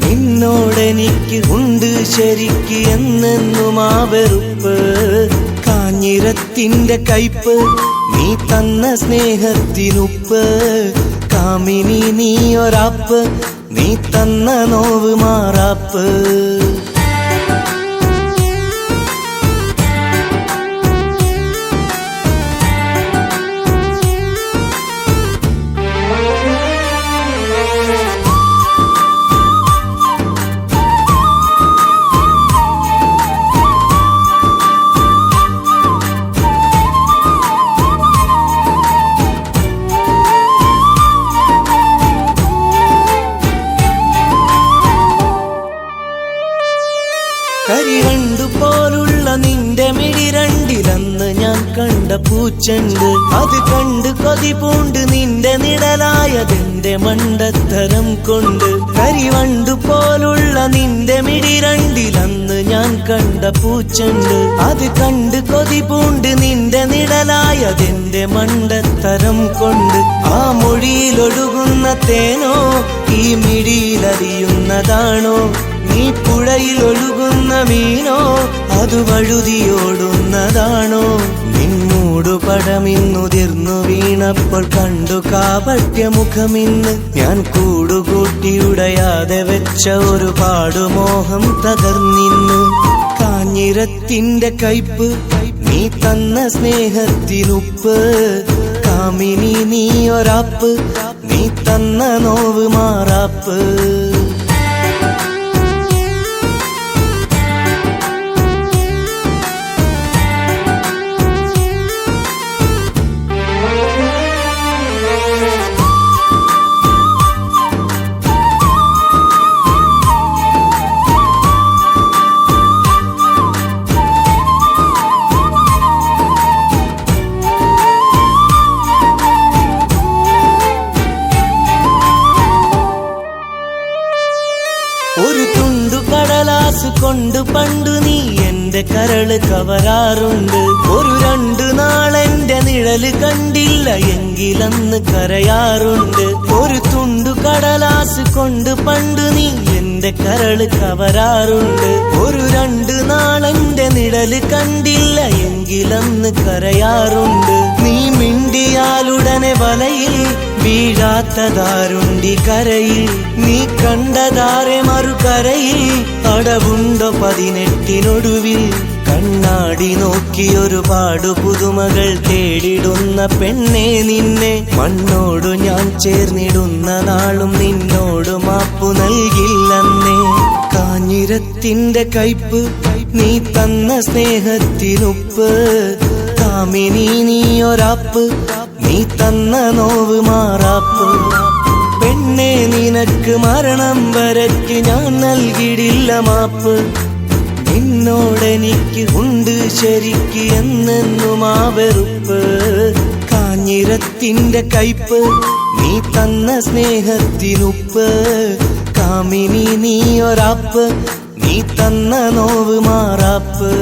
നിന്നോടെനിക്ക് ഉണ്ട് ശരിക്ക് എന്നെന്നും ആ വെറുപ്പ്. കാഞ്ഞിരത്തിന്റെ കയ്പ്, നീ തന്ന സ്നേഹത്തിനുപ്പ്. കാമിനി നീയൊരാപ്പ്, നീ തന്ന നോവ് മാറാപ്പ്. കരിവണ്ടു പോലുള്ള നിന്റെ മിഴി രണ്ടിലന്ന് ഞാൻ കണ്ട പൂച്ചെണ്ട്. അത് കണ്ട് കൊതി പൂണ്ട് നിന്റെ നിഴലായതെന്റെ മണ്ടത്തരം കൊണ്ട്. കരിവണ്ടു പോലുള്ള നിന്റെ മിഴി രണ്ടിലന്ന് ഞാൻ കണ്ട പൂച്ചെണ്ട്. അത് കണ്ട് കൊതി പൂണ്ട് നിന്റെ നിഴലായതെന്റെ മണ്ടത്തരം കൊണ്ട്. ആ മൊഴിയിലൊഴുകുന്ന തേനോ ഈ മിഴിയിലറിയുന്നതാണോ? നീ പുഴയിലൊഴുകുന്ന മീനോ അത് വഴുതിയോടുന്നതാണോ? നിന്നോടു പടമിന്നുതിർന്നു വീണപ്പോൾ കണ്ടു കാപട്യമുഖമിന്ന്. ഞാൻ കൂടുകൂട്ടിയുടയാതെ വെച്ച ഒരു പാടുമോഹം തകർന്നിന്ന്. കാഞ്ഞിരത്തിന്റെ കയ്പ്, നീ തന്ന സ്നേഹത്തിനുപ്പ്. കാമിനി നീയൊരാപ്പ്, നീ തന്ന നോവ് മാറാപ്പ്. ഒരു തുണ്ടു കടലാസ് കൊണ്ട് പണ്ടു നീ എന്നെ എന്റെ കരള് കവരാറുണ്ട്. ഒരു 2 നാളെന്റെ നിഴല് കണ്ടില്ല എങ്കിലന്ന് കരയാറുണ്ട്. ഒരു തുണ്ടു കടലാസ് കൊണ്ട് പണ്ട് നീ എന്റെ കരള് കവരാറുണ്ട്. ഒരു 2 നാളെന്റെ നിഴല് കണ്ടില്ല എങ്കിലന്ന് കരയാറുണ്ട്. നീ മിണ്ടിയാലുടനെ വലയിൽ വീഴാത്തതാരുണ്ടി കരയിൽ. നീ കണ്ടതാരെ മറുകരയിൽ അടവുണ്ടോ 18-നൊടുവിൽ. കണ്ണാടി നോക്കി ഒരുപാട് പുതുമകൾ തേടിടുന്ന പെണ്ണെ നിന്നെ മണ്ണോടു ഞാൻ ചേർന്നിടുന്ന നാളും നിന്നോട് മാപ്പു നൽകില്ലെന്നേ. കാഞ്ഞിരത്തിന്റെ കയ്പ് നീ തന്ന സ്നേഹത്തിനുപ്പ്. കാമിനി നീയൊരാപ്പ് നീ തന്ന നോവ് മാറാപ്പ്. പെണ്ണെ നിനക്ക് മരണം വരയ്ക്ക് ഞാൻ നൽകിടില്ല മാപ്പ്. നിന്നോടെനിക്ക് ഉണ്ട് ശരിക്ക് എന്നെന്നും ആ വെറുപ്പ്. കാഞ്ഞിരത്തിന്റെ കയ്പ് നീ തന്ന സ്നേഹത്തിനുപ്പ്. കാമിനി നീയൊരാപ്പ് നീ തന്ന നോവ് മാറാപ്പ്.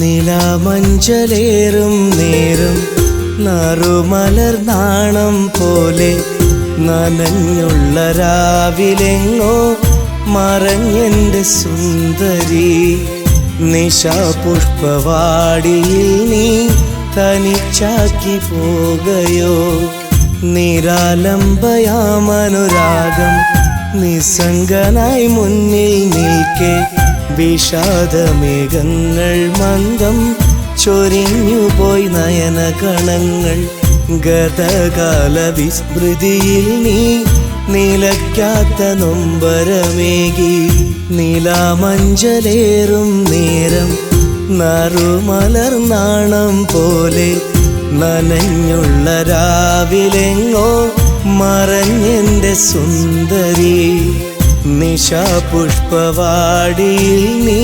നിലാമഞ്ചലേറും നേരം നറുമലർ നാണം പോലെ നനഞ്ഞുള്ള രാവിലെങ്ങോ മറഞ്ഞെന്റെ സുന്ദരി. നിശാപുഷ്പവാടിയിൽ നീ തനിച്ചാക്കി പോകയോ. നിരാലംബയാമനുരാഗം നിസ്സംഗനായി മുന്നിൽ നിൽക്കെ വിഷാദമേഘങ്ങൾ മന്ദം ചൊരിഞ്ഞുപോയി നയനകണങ്ങൾ. ഗതകാല വിസ്മൃതിയിൽ നീ നിലയ്ക്കാത്ത നൊമ്പരമേകി. നിലാമഞ്ചലേറും നേരം നറുമലർ നാണം പോലെ നനഞ്ഞുള്ള രാവിലെങ്ങോ മറഞ്ഞെന്റെ സുന്ദരി. നിശാപുഷ്പവാടിയിൽ നീ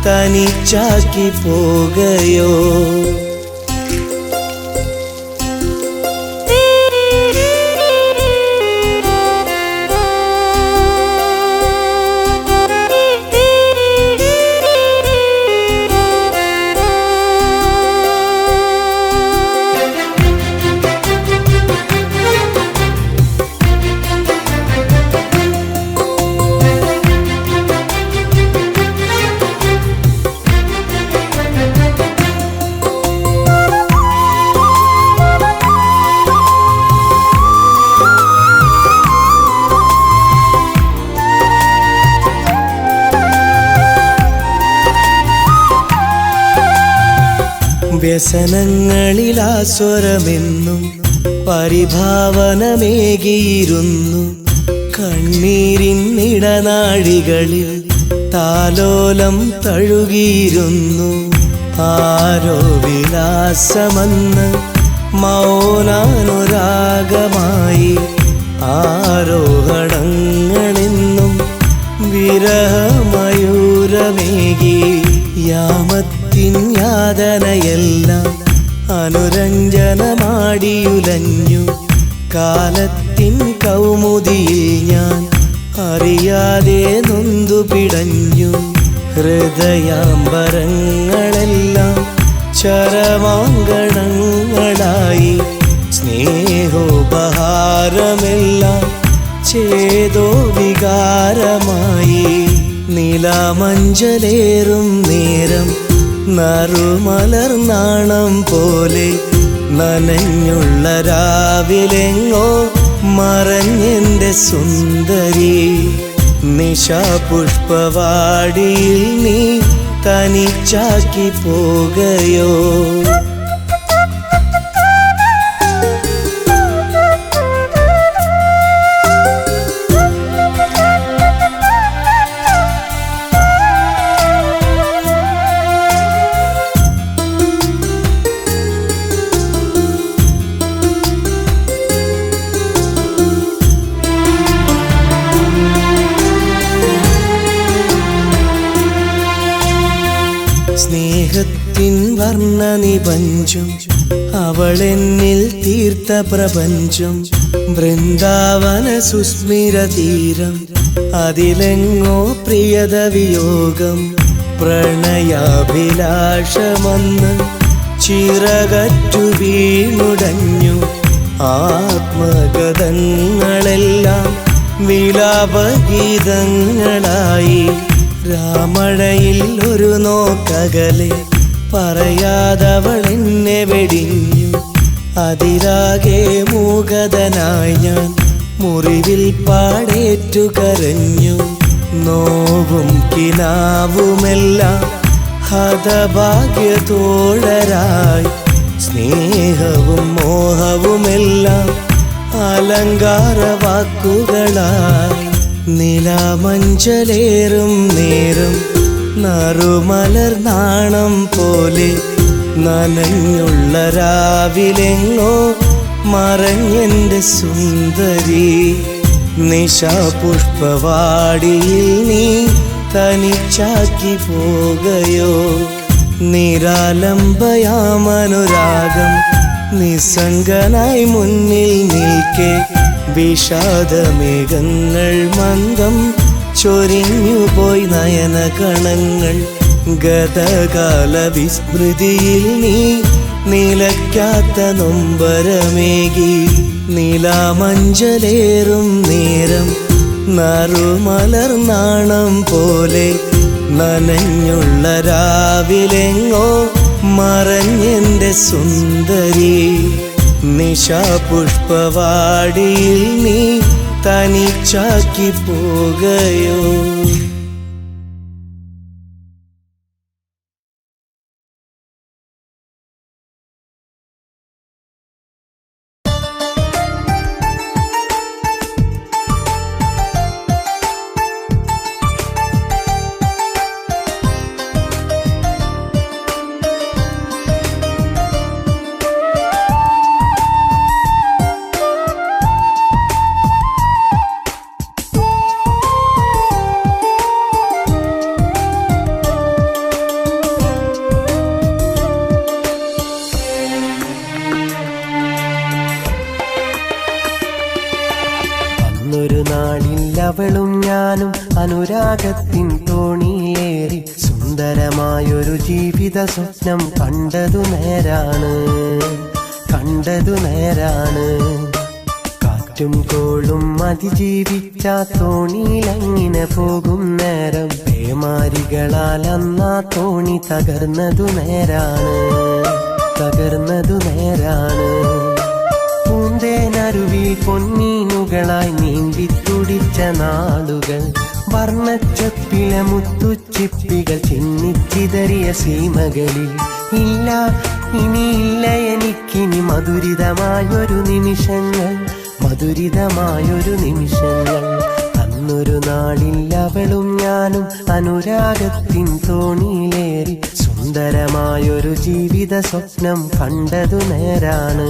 തനിച്ചാക്കി പോകയോ. വ്യസനങ്ങളിലാസ്വരമെന്നും പരിഭാവനമേകിയിരുന്നു. കണ്ണീരിന്നിടനാഴികളിൽ താലോലം തഴുകിയിരുന്നു. ആരോ വിലാസമെന്ന് മൗനാനുരാഗമായി ആരോഹണങ്ങളെന്നും വിരഹമയൂരമേകി. യാമത്തിൻ യാതനയെല്ലാം അനുരഞ്ജനമാടിയുലഞ്ഞു. കാലത്തിൻ കൗമുദിയിൽ ഞാൻ അറിയാതെ നൊന്തു പിടഞ്ഞു. ഹൃദയാംബരങ്ങളെല്ലാം ചരമാങ്കണങ്ങളായി. സ്നേഹോപഹാരമെല്ലാം ചേതോ വികാരമായി. നിലാമഞ്ചലേറും നേരം നറുമലർ നാണം പോലെ നനഞ്ഞുള്ള രാവിലെങ്ങോ മറഞ്ഞെന്റെ സുന്ദരി. നിശാപുഷ്പവാടിയിൽ നീ തനിച്ചാക്കി പോകയോ? സ്നേഹത്തിൻ വർണ്ണ നിപഞ്ചും അവളെന്നിൽ തീർത്ത പ്രപഞ്ചം വൃന്ദാവന സുസ്മിര തീരം അതിലെങ്ങോ പ്രിയത വിയോഗം പ്രണയാഭിലാഷമന്ന് ചിറകറ്റു വീണുടഞ്ഞു ആത്മഗതങ്ങളെല്ലാം വിലാപഗീതങ്ങളായി രാമഴയിൽ ഒരു നോക്കകലെ പറയാതവൾ എന്നെ വെടിഞ്ഞു അതിരാകെ മൂകതനായി ഞാൻ മുറിവിൽ പാടേറ്റു കരഞ്ഞു നോവും കിനാവുമെല്ലാം ഹതഭാഗ്യതോഴരായി സ്നേഹവും മോഹവുമെല്ലാം അലങ്കാര വാക്കുകളായി നിലാമഞ്ചലേറും നേരം നറുമലർ നാണം പോലെ നനഞ്ഞുള്ള രാവിലെങ്ങോ മറഞ്ഞെൻ്റെ സുന്ദരി നിശാപുഷ്പവാടിയിൽ നീ തനിച്ചാക്കി പോകയോ? നിരാലംബയാമനുരാഗം നിസ്സംഗനായി മുന്നിൽ നിൽക്കെ വിഷാദമേഘങ്ങൾ മന്ദം ചൊരിഞ്ഞുപോയി നയനകണങ്ങൾ ഗതകാല വിസ്മൃതിയിൽ നീ നിലയ്ക്കാത്ത നൊമ്പരമേകി നിലാമഞ്ചലേറും നേരം നറുമലർ നാണം പോലെ നനഞ്ഞുള്ള രാവിലെങ്ങോ മറഞ്ഞെൻ്റെ സുന്ദരി നിശാപുഷ്പവാടിയിൽ നീ തനിച്ചാക്കി പോകയോ? ഒരു നാളിൽ അവളും ഞാനും അനുരാഗത്തിൻ തോണിയിലേറി സുന്ദരമായൊരു ജീവിത സ്വപ്നം കണ്ടതു നേരാണ് കാറ്റും കോളും അതിജീവിച്ച തോണിയിലങ്ങിനെ പോകും നേരം പേമാരികളാൽ അന്നാ തോണി തകർന്നതു നേരാണ് പൂന്തേനരുവിൽ പൊന്നീനുകളായി നീന്തി തുടിച്ച നാളുകൾ വർണ്ണച്ചപ്പിലെ മുത്തുച്ചിപ്പികൾ ചിന്നിച്ചിതറിയ സീമകളിൽ ഇല്ല ഇനിയില്ല എനിക്കിനി മധുരിതമായൊരു നിമിഷങ്ങൾ അന്നൊരു നാളിൽ അവളും ഞാനും അനുരാഗത്തിൻ തോണിയിലേറി സുന്ദരമായൊരു ജീവിത സ്വപ്നം കണ്ടതു നേരാണ്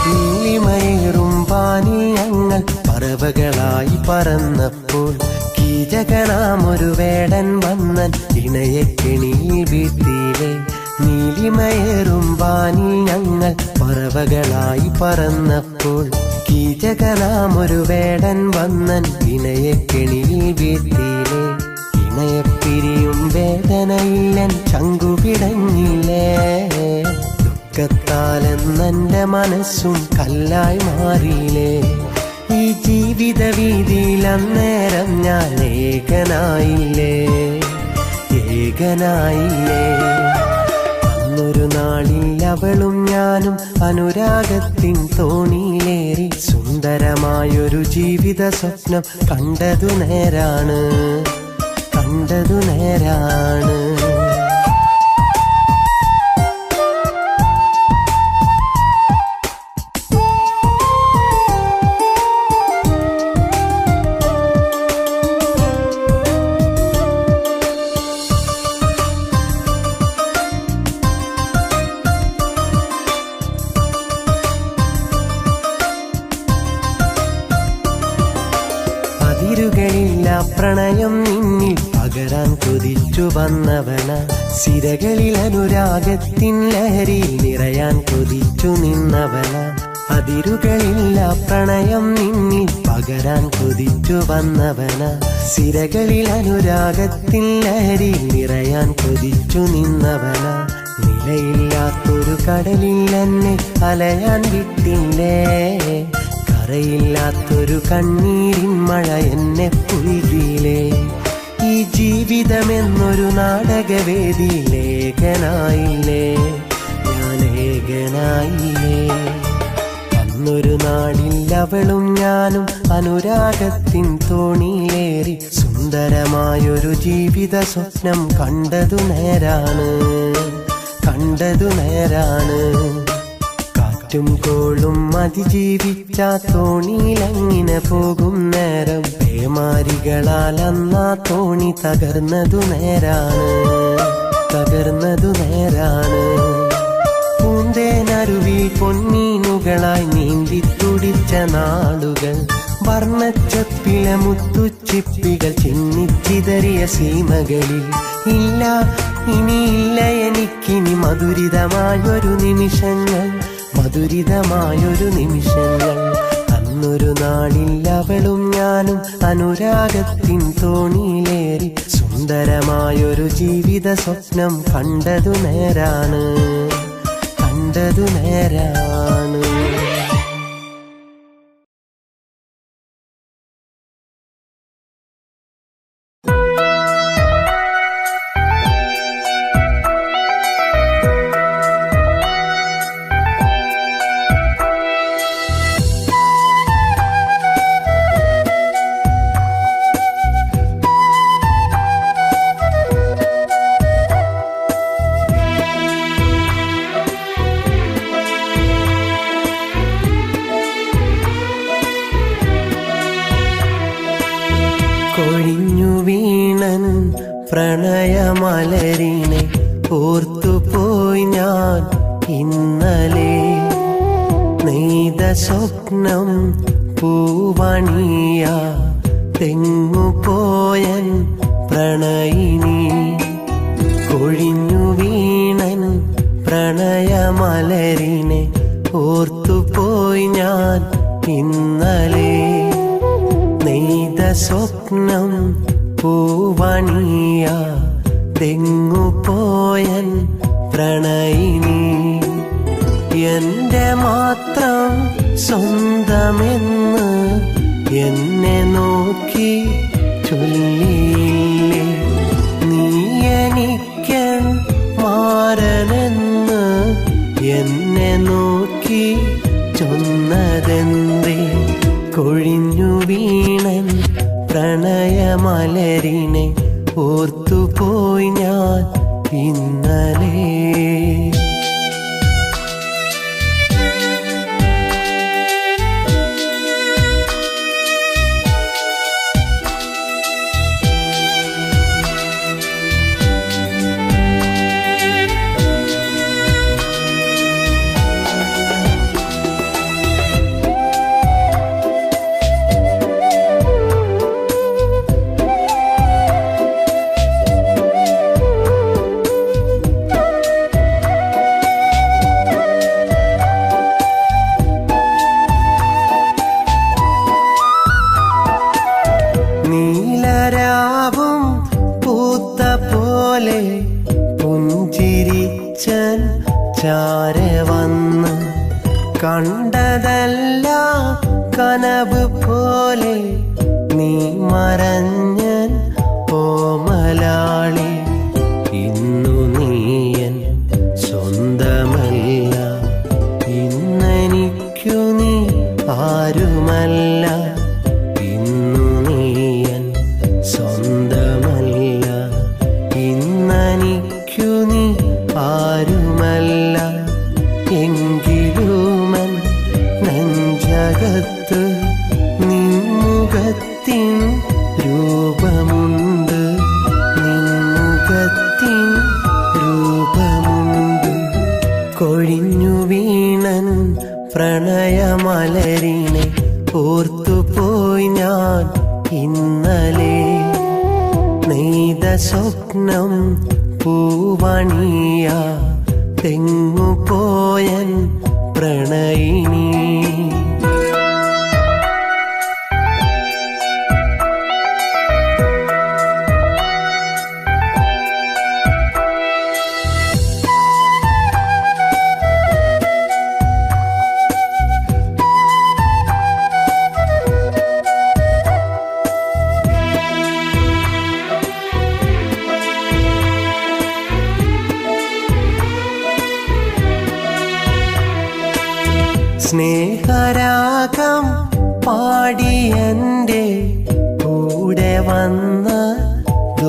നീലിമയേറും വാനിൽ ഞങ്ങൾ പറവകളായി പറന്നപ്പോൾ കീചകനാമൊരു വേടൻ വന്നൻ ഇണയെ കെണിയിൽ വീഴ്ത്തിയില്ലേ. നീലിമയേറും വാനിൽ ഞങ്ങൾ പറവകളായി പറന്നപ്പോൾ കീചകനാമൊരു വേടൻ വന്നൻ ഇണയെ കെണിയിൽ വീഴ്ത്തിയില്ലേ. ഇണ പ്രണയപ്പിരിയും വേദനയില്ലൻ ചങ്കുപിടഞ്ഞില്ലേ. ദുഃഖത്താലെന്നെൻ്റെ മനസ്സും കല്ലായി മാറിയില്ലേ. ഈ ജീവിത വീതിയിൽ അന്നേരം ഞാൻ ഏകനായില്ലേ, ഏകനായില്ലേ. അന്നൊരു നാളിൽ അവളും ഞാനും അനുരാഗത്തിൻ തോണിയിലേറി സുന്ദരമായൊരു ജീവിത സ്വപ്നം കണ്ടതു നേരാണ്, കണ്ടതു നേരാണ്. അതിരുകളില്ല പ്രണയം നിന്നിൽ പകരാൻ കൊതിച്ചു വന്നവന. സിരകളിൽ അനുരാഗത്തിൻ ലഹരിയിൽ നിറയാൻ കൊതിച്ചു നിന്നവന. അതിരുകളില്ല പ്രണയം നിന്നിൽ പകരാൻ കൊതിച്ചു വന്നവന. സിരകളിൽ അനുരാഗത്തിൻ ലഹരിയിൽ നിറയാൻ കൊതിച്ചു നിന്നവന. നിലയില്ലാത്തൊരു കടലിൽ എന്നെ അലയാൻ വിട്ടില്ലേ. കറയില്ലാത്തൊരു കണ്ണീരിൻ മഴ എന്നെ പുൽകിയില്ലേ. ഈ ജീവിതമെന്നൊരു നാടകവേദിയിൽ ഏകനായില്ലേ, ഞാൻ ഏകനായില്ലേ. അന്നൊരു നാളിൽ അവളും ഞാനും അനുരാഗത്തിൻ തോണിയിലേറി സുന്ദരമായൊരു ജീവിത സ്വപ്നം കണ്ടതു നേരാണ്, കണ്ടതു നേരാണ്. കാറ്റും കോളും അതിജീവിച്ച തോണിയിലങ്ങിനെ പോകും നേരം പേമാരികളാൽ അന്നാ തോണി തകർന്നതു നേരാണ്, തകർന്നതു നേരാണ്. പൂന്തേനരുവിൽ പൊന്നീനുകളായി നീന്തി തുടിച്ച നാളുകൾ, വർണ്ണച്ചപ്പിലെ മുത്തുച്ചിപ്പികൾ ചിന്നിച്ചിതറിയ സീമകളിൽ ഇല്ല, ഇനിയില്ല എനിക്കിനി മധുരിതമായൊരു നിമിഷങ്ങൾ, മധുരിതമായൊരു നിമിഷങ്ങൾ. അന്നൊരു നാളിൽ അവളും ഞാനും അനുരാഗത്തിൻ തോണിയിലേറി സുന്ദരമായൊരു ജീവിത സ്വപ്നം കണ്ടതു നേരാണ്, കണ്ടതു നേരാണ്. കൊഴിഞ്ഞു വീണൻ പ്രണയമലരിനെ ഓർത്തുപോയി ഞാൻ ഇന്നലെ. നെയ്ത സ്വപ്നം പൂവണിയ തെങ്ങുപോയൻ പ്രണയിനി. കൊഴിഞ്ഞു വീണൻ പ്രണയമലരിനെ ഓർത്തുപോയി ഞാൻ ഇന്നലെ. നെയ്ത സ്വപ്നം പൂവണിയ തെങ്ങുപോയൻ പ്രണയിനി. എന്റെ മാത്രം സ്വന്തമെന്ന് എന്നെ നോക്കി ചൊല്ലിയില്ലേ. നീ എനിക്കൻ മാരനെന്ന് എന്നെ നോക്കി ചൊന്നതെന്തേ. കൊഴിഞ്ഞു വീണൻ പ്രണയമലരിനെ ഓർത്തുപോയി ഞാൻ ഇന്നലെ. ചിരിച്ചൻ ചാരെ വന്ന് കണ്ടതല്ല കനവ് പോലെ നീ മറഞ്ഞൻ ഓമലാളി ഇന്നു നീയൻ സ്വന്തമല്ല ഇന്നെനിക്കു നീ ആരുമല്ല ഇന്നു നീയൻ സ്വന്തമല്ല ഇന്നെനിക്കു നീ ആരുമല്ല എങ്കിലുമൻ നെഞ്ചകത്ത് നിൻമുഖത്തിൻ രൂപമുണ്ട് നിൻമുഖത്തിൻ രൂപമുണ്ട് കൊഴിഞ്ഞു വീണൻ പ്രണയമലരിനെ ഓർത്തുപോയി ഞാൻ ഇന്നലെ നെയ്ത സ്വപ്നം പൂവണിയ തെങ്ങുപോയൻ പ്രണയിനി സ്നേഹരാഗം പാടിയൻ്റെ കൂടെ വന്ന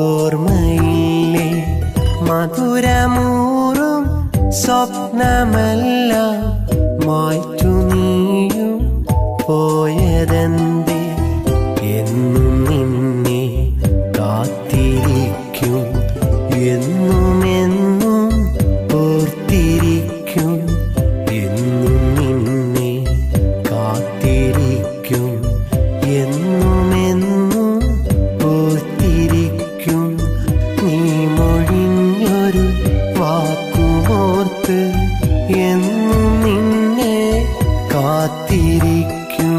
ഓർമ്മയില്ലേ മധുരമൂറും സ്വപ്നമെല്ലാം മായ്ച്ചു നീയും പോയതെന്തേ എന്നും നിന്നെ കാത്തിരിക്കും എന്നുമെന്നും ഓർത്തിരിക്കും എന്നും നിന്നെ കാത്തിരിക്കും എന്നുമെന്നും ഓർത്തിരിക്കും നീ മൊഴിഞ്ഞൊരു വാക്കുമോർത്ത് എന്നും നിന്നെ കാത്തിരിക്കും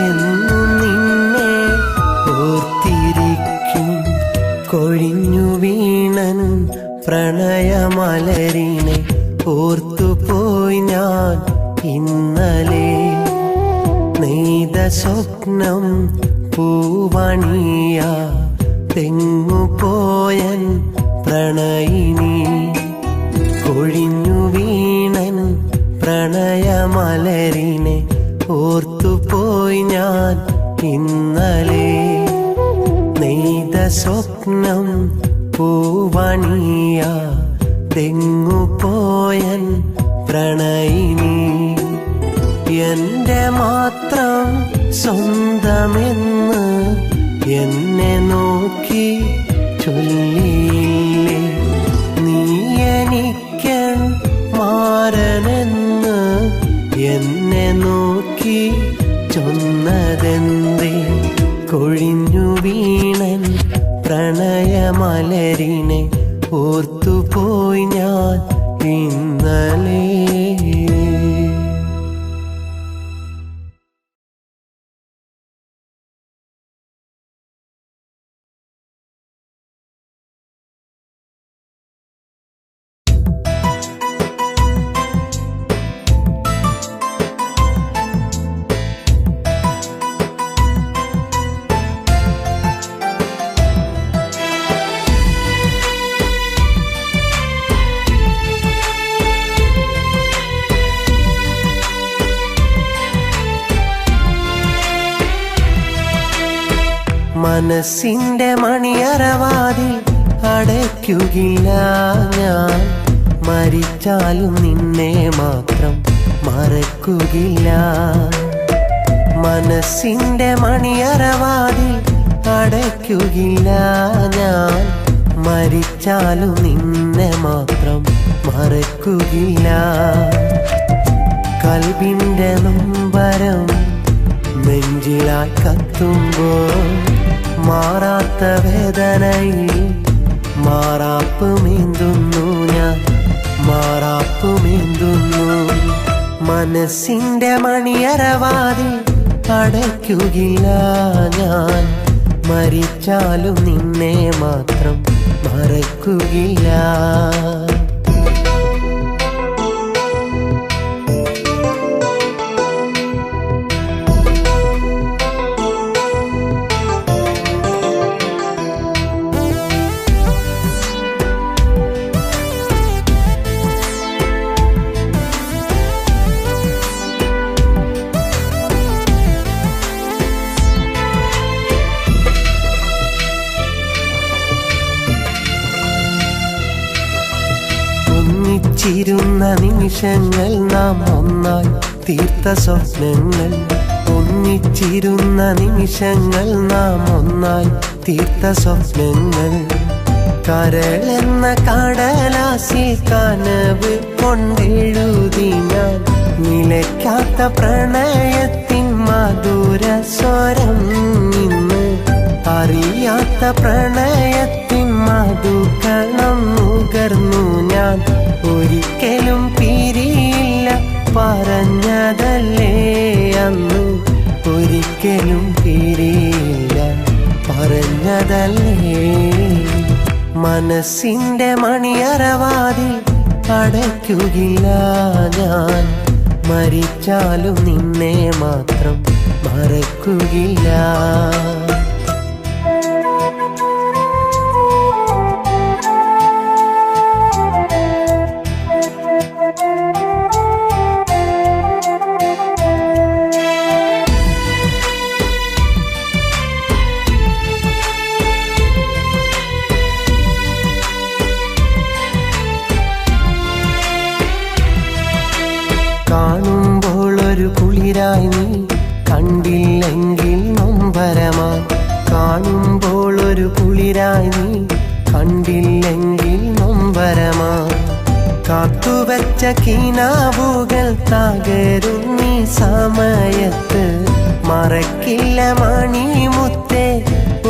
എന്നും നിന്നെ ഓർത്തിരിക്കും കൊഴിഞ്ഞു വീണൻ പ്രണയമലരിനെ ഓർത്തുപോയി ഞാൻ ഇന്നലെ നെയ്ത സ്വപ്നം പൂവണിയ തെങ്ങുപോയൻ പ്രണയിനി കൊഴിഞ്ഞു വീണൻ പ്രണയമലരിനെ ഓർത്തുപോയി ഞാൻ ഇന്നലെ നെയ്ത സ്വപ്നം പൂവണിയ തെങ്ങുപോയൻ പ്രണയിനി എന്റെ മാത്രം സ്വന്തമെന്ന് എന്നെ നോക്കി ചൊല്ലിയില്ലേ നീ എനിക്കൻ മാരനെന്ന് എന്നെ നോക്കി ചൊന്നതെന്തേ കൊഴിഞ്ഞു വീണൻ പ്രണയമലരിനെ ഓർത്തുപോയി ഞാൻ ഇന്നലെ മനസ്സിന്റെ മണിയറവാതിൽ അടയ്ക്കുകയില്ല ഞാൻ മരിച്ചാലും നിന്നെ മാത്രം മറക്കുകയില്ല മനസ്സിന്റെ മണിയറവാതിൽ അടയ്ക്കുകയില്ല ഞാൻ മരിച്ചാലും നിന്നെ മാത്രം മറക്കുകയില്ല കൽബിന്റെ നൊമ്പരം നെഞ്ചിലായി കത്തുമ്പോൾ മാറാത്ത വേദനയിൽ മാറാപ്പ് മീന്തുന്നു ഞാൻ മാറാപ്പ് മീന്തുന്നു മനസ്സിന്റെ മണിയറവാതിൽ അടയ്ക്കുകയില്ല ഞാൻ മരിച്ചാലും നിന്നെ മാത്രം മറക്കുകയില്ല ഒന്നിച്ചിരുന്ന നിമിഷങ്ങൾ നാം ഒന്നായി തീർത്ത സ്വപ്നങ്ങൾ ഒന്നിച്ചിരുന്ന നിമിഷങ്ങൾ നാം ഒന്നായി തീർത്ത സ്വപ്നങ്ങൾ കരളെന്ന കടലാസിൽ കനവ് കൊണ്ടെഴുതി ഞാൻ നിലയ്ക്കാത്ത പ്രണയത്തിൻ മധുര സ്വരം ഇന്ന് അറിയാത്ത പ്രണയത്തിൻ മധുകണം നുകർന്നു ഞാൻ ഒരിക്കലും പിരിയില്ല പറഞ്ഞതല്ലേ അന്ന് ഒരിക്കലും പിരിയില്ല പറഞ്ഞതല്ലേ മനസ്സിന്റെ മണിയറവാതിൽ അടയ്ക്കുകയില്ല ഞാൻ മരിച്ചാലും നിന്നെ മാത്രം മറക്കുകയില്ല കാണുമ്പോൾ ഒരു കുളിരായി നീ കണ്ടില്ലെങ്കിൽ നൊമ്പരമായി കാണുമ്പോൾ ഒരു കുളിരായി നീ കണ്ടില്ലെങ്കിൽ നൊമ്പരമായി കാത്തുവച്ച കിനാവുകൾ തകരുന്നീ സമയത്ത് മറക്കില്ല മണിമുത്തേ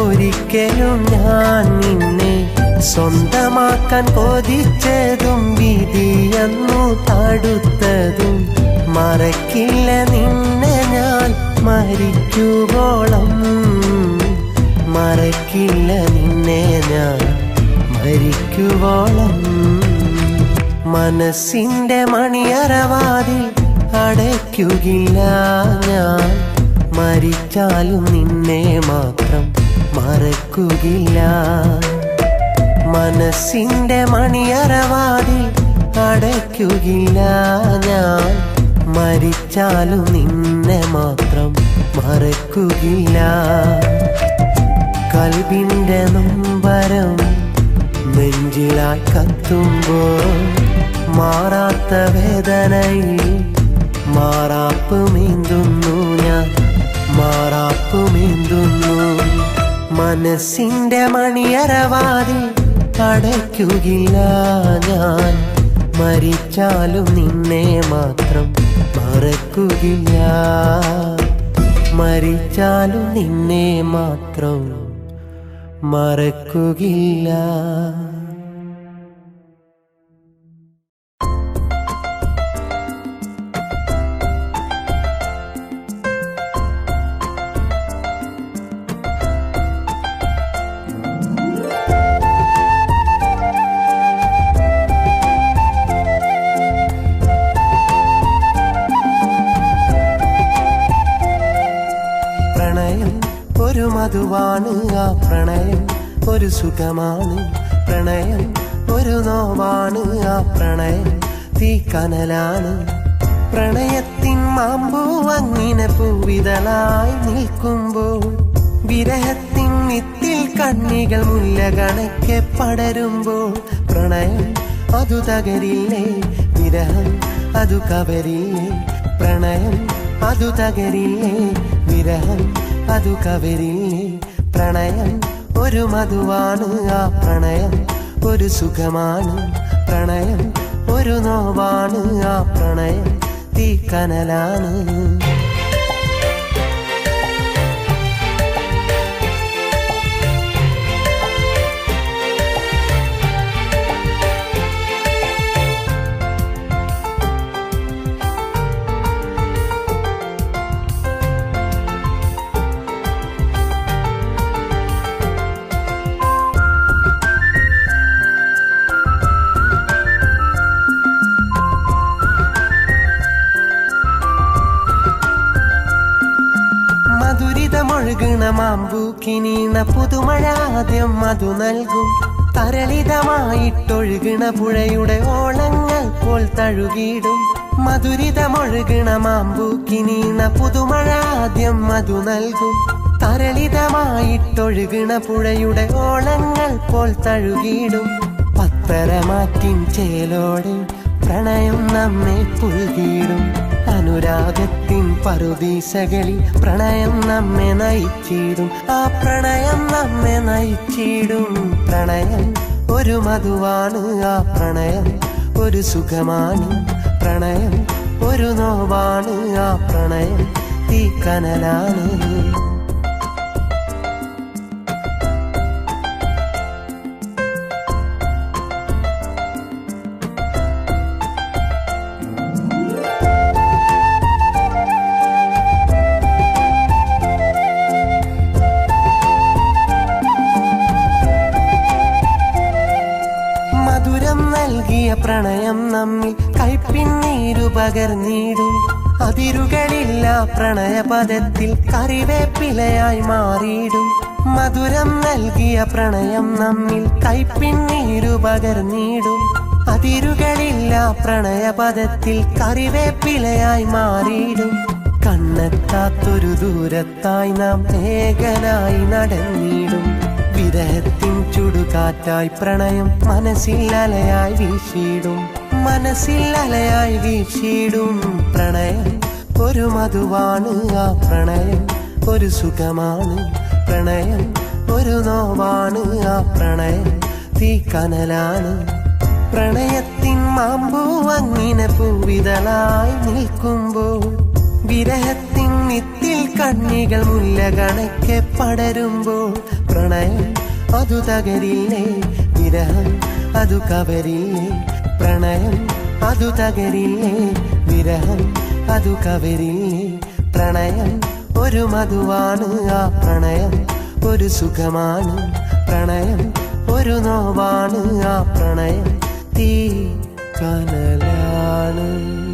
ഒരിക്കലും ഞാൻ നിന്നെ സ്വന്തമാക്കാൻ കൊതിച്ചതും വിധിയെന്നു തടുത്തതും മറക്കില്ല നിന്നെ ഞാൻ മരിക്കുവോളം മറക്കില്ല നിന്നെ ഞാൻ മരിക്കുവോളം മനസ്സിന്റെ മണിയറവാതിൽ അടയ്ക്കുകയില്ല ഞാൻ മരിച്ചാലും നിന്നെ മാത്രം മറക്കുകയില്ല മനസ്സിന്റെ മണിയറവാതിൽ അടയ്ക്കുകയില്ല ഞാൻ മരിച്ചാലും നിന്നെ മാത്രം മറക്കുകയില്ല കൽബിന്റെ നൊമ്പരം നെഞ്ചിലായി കത്തുമ്പോൾ മാറാത്ത വേദനയിൽ മാറാപ്പ് മീന്തുന്നു ഞാൻ മാറാപ്പ് മീന്തുന്നു മനസ്സിന്റെ മണിയറവാതിൽ അടയ്ക്കുകയില്ല ഞാൻ മരിച്ചാലും നിന്നെ മാത്രം മറക്കുകയില്ല മരിച്ചാലും നിന്നെ മാത്രം മറക്കുകയില്ല ഒരു മധുവാണ് ആ പ്രണയം ഒരു സുഖമാണ് പ്രണയം ഒരു നോവാണ് ആ പ്രണയം തീക്കനലാണ് പ്രണയത്തിൻ മാമ്പൂ അങ്ങനെ പൂവിതളായി നിൽക്കുമ്പോൾ വിരഹത്തിൻ വിത്തിൽ കണ്ണികൾ മുല്ല കണക്കെ പടരുമ്പോൾ പ്രണയം അതു തകരില്ലേ വിരഹം അതു കവരില്ലേ പ്രണയം അതു തകരില്ലേ വിരഹം അതു കവരില്ലേ പ്രണയം ഒരു മധുവാണ് ആ പ്രണയം ഒരു സുഖമാണ് പ്രണയം ഒരു നോവാണ് ആ പ്രണയം തീക്കനലാണ് മധുരിതമൊഴുകണ മാമ്പൂക്കിനീണ പുതുമഴ ആദ്യം മധു നൽകും തരളിതമായിട്ടൊഴുകണ പുഴയുടെ ഓളങ്ങൾ പോൽ തഴുകിയിടും മധുരിതമൊഴുകണ മാമ്പൂക്കിനീണ പുതുമഴ ആദ്യം മധു നൽകും തരളിതമായിട്ടൊഴുകണ പുഴയുടെ ഓളങ്ങൾ പോൽ തഴുകിയിടും പത്തരമാറ്റിൻ ചേലോടെ പ്രണയം നമ്മെ പുൽകിടും. അനുരാഗത്തിൻ പറുദീസകളിൽ പ്രണയം നമ്മെ നയിച്ചിടും. ആ പ്രണയം നമ്മെ നയിച്ചിടും. പ്രണയം ഒരു മധുവാണ്. ആ പ്രണയം ഒരു സുഖമാണ്. പ്രണയം ഒരു നോവാണ്. ആ പ്രണയം തീക്കനലാണ്. മധുരം നൽകിയ പ്രണയം നമ്മിൽ കൈപ്പിന്നീരു പകർന്നിടും. അതിരുകളില്ല പ്രണയപദത്തിൽ കറിവേപ്പിലയായി മാറിയിടും. മധുരം നൽകിയ പ്രണയം നമ്മിൽ കൈപ്പിന്നീരു പകർന്നിടും. അതിരുകളില്ല പ്രണയപദത്തിൽ കറിവേപ്പിലയായി മാറിയിടും. കണ്ണെത്താത്തൊരു ദൂരത്തായി നാം ഏകനായി നടന്നിടും. വിരഹത്തിൻ ചുടുകാറ്റായി പ്രണയം മനസ്സിൽ അലയായി വീശിടും. മനസ്സിൽ അലയായി വീശിടും. പ്രണയം ഒരു മധുവാണ്. ആ പ്രണയം ഒരു സുഖമാണ്. പ്രണയം ഒരു നോവാണ്. ആ പ്രണയം തീക്കനലാണ്. പ്രണയത്തിൻ മാമ്പൂ അങ്ങനെ പൂവിതളായി നിൽക്കുമ്പോൾ വിരഹത്തിൻ നിത്തിൽ കണ്ണികൾ മുല്ലകണക്കെ പടരുമ്പോൾ പ്രണയം അതു തകരില്ലേ. വിരഹം അതു കവരില്ലേ. പ്രണയം അതു തകരില്ലേ. വിരഹം അതു കവരില്ലേ. പ്രണയം ഒരു മധുവാണ്. ആ പ്രണയം ഒരു സുഖമാണ്. പ്രണയം ഒരു നോവാണ്. ആ പ്രണയം തീ കനലാണ്.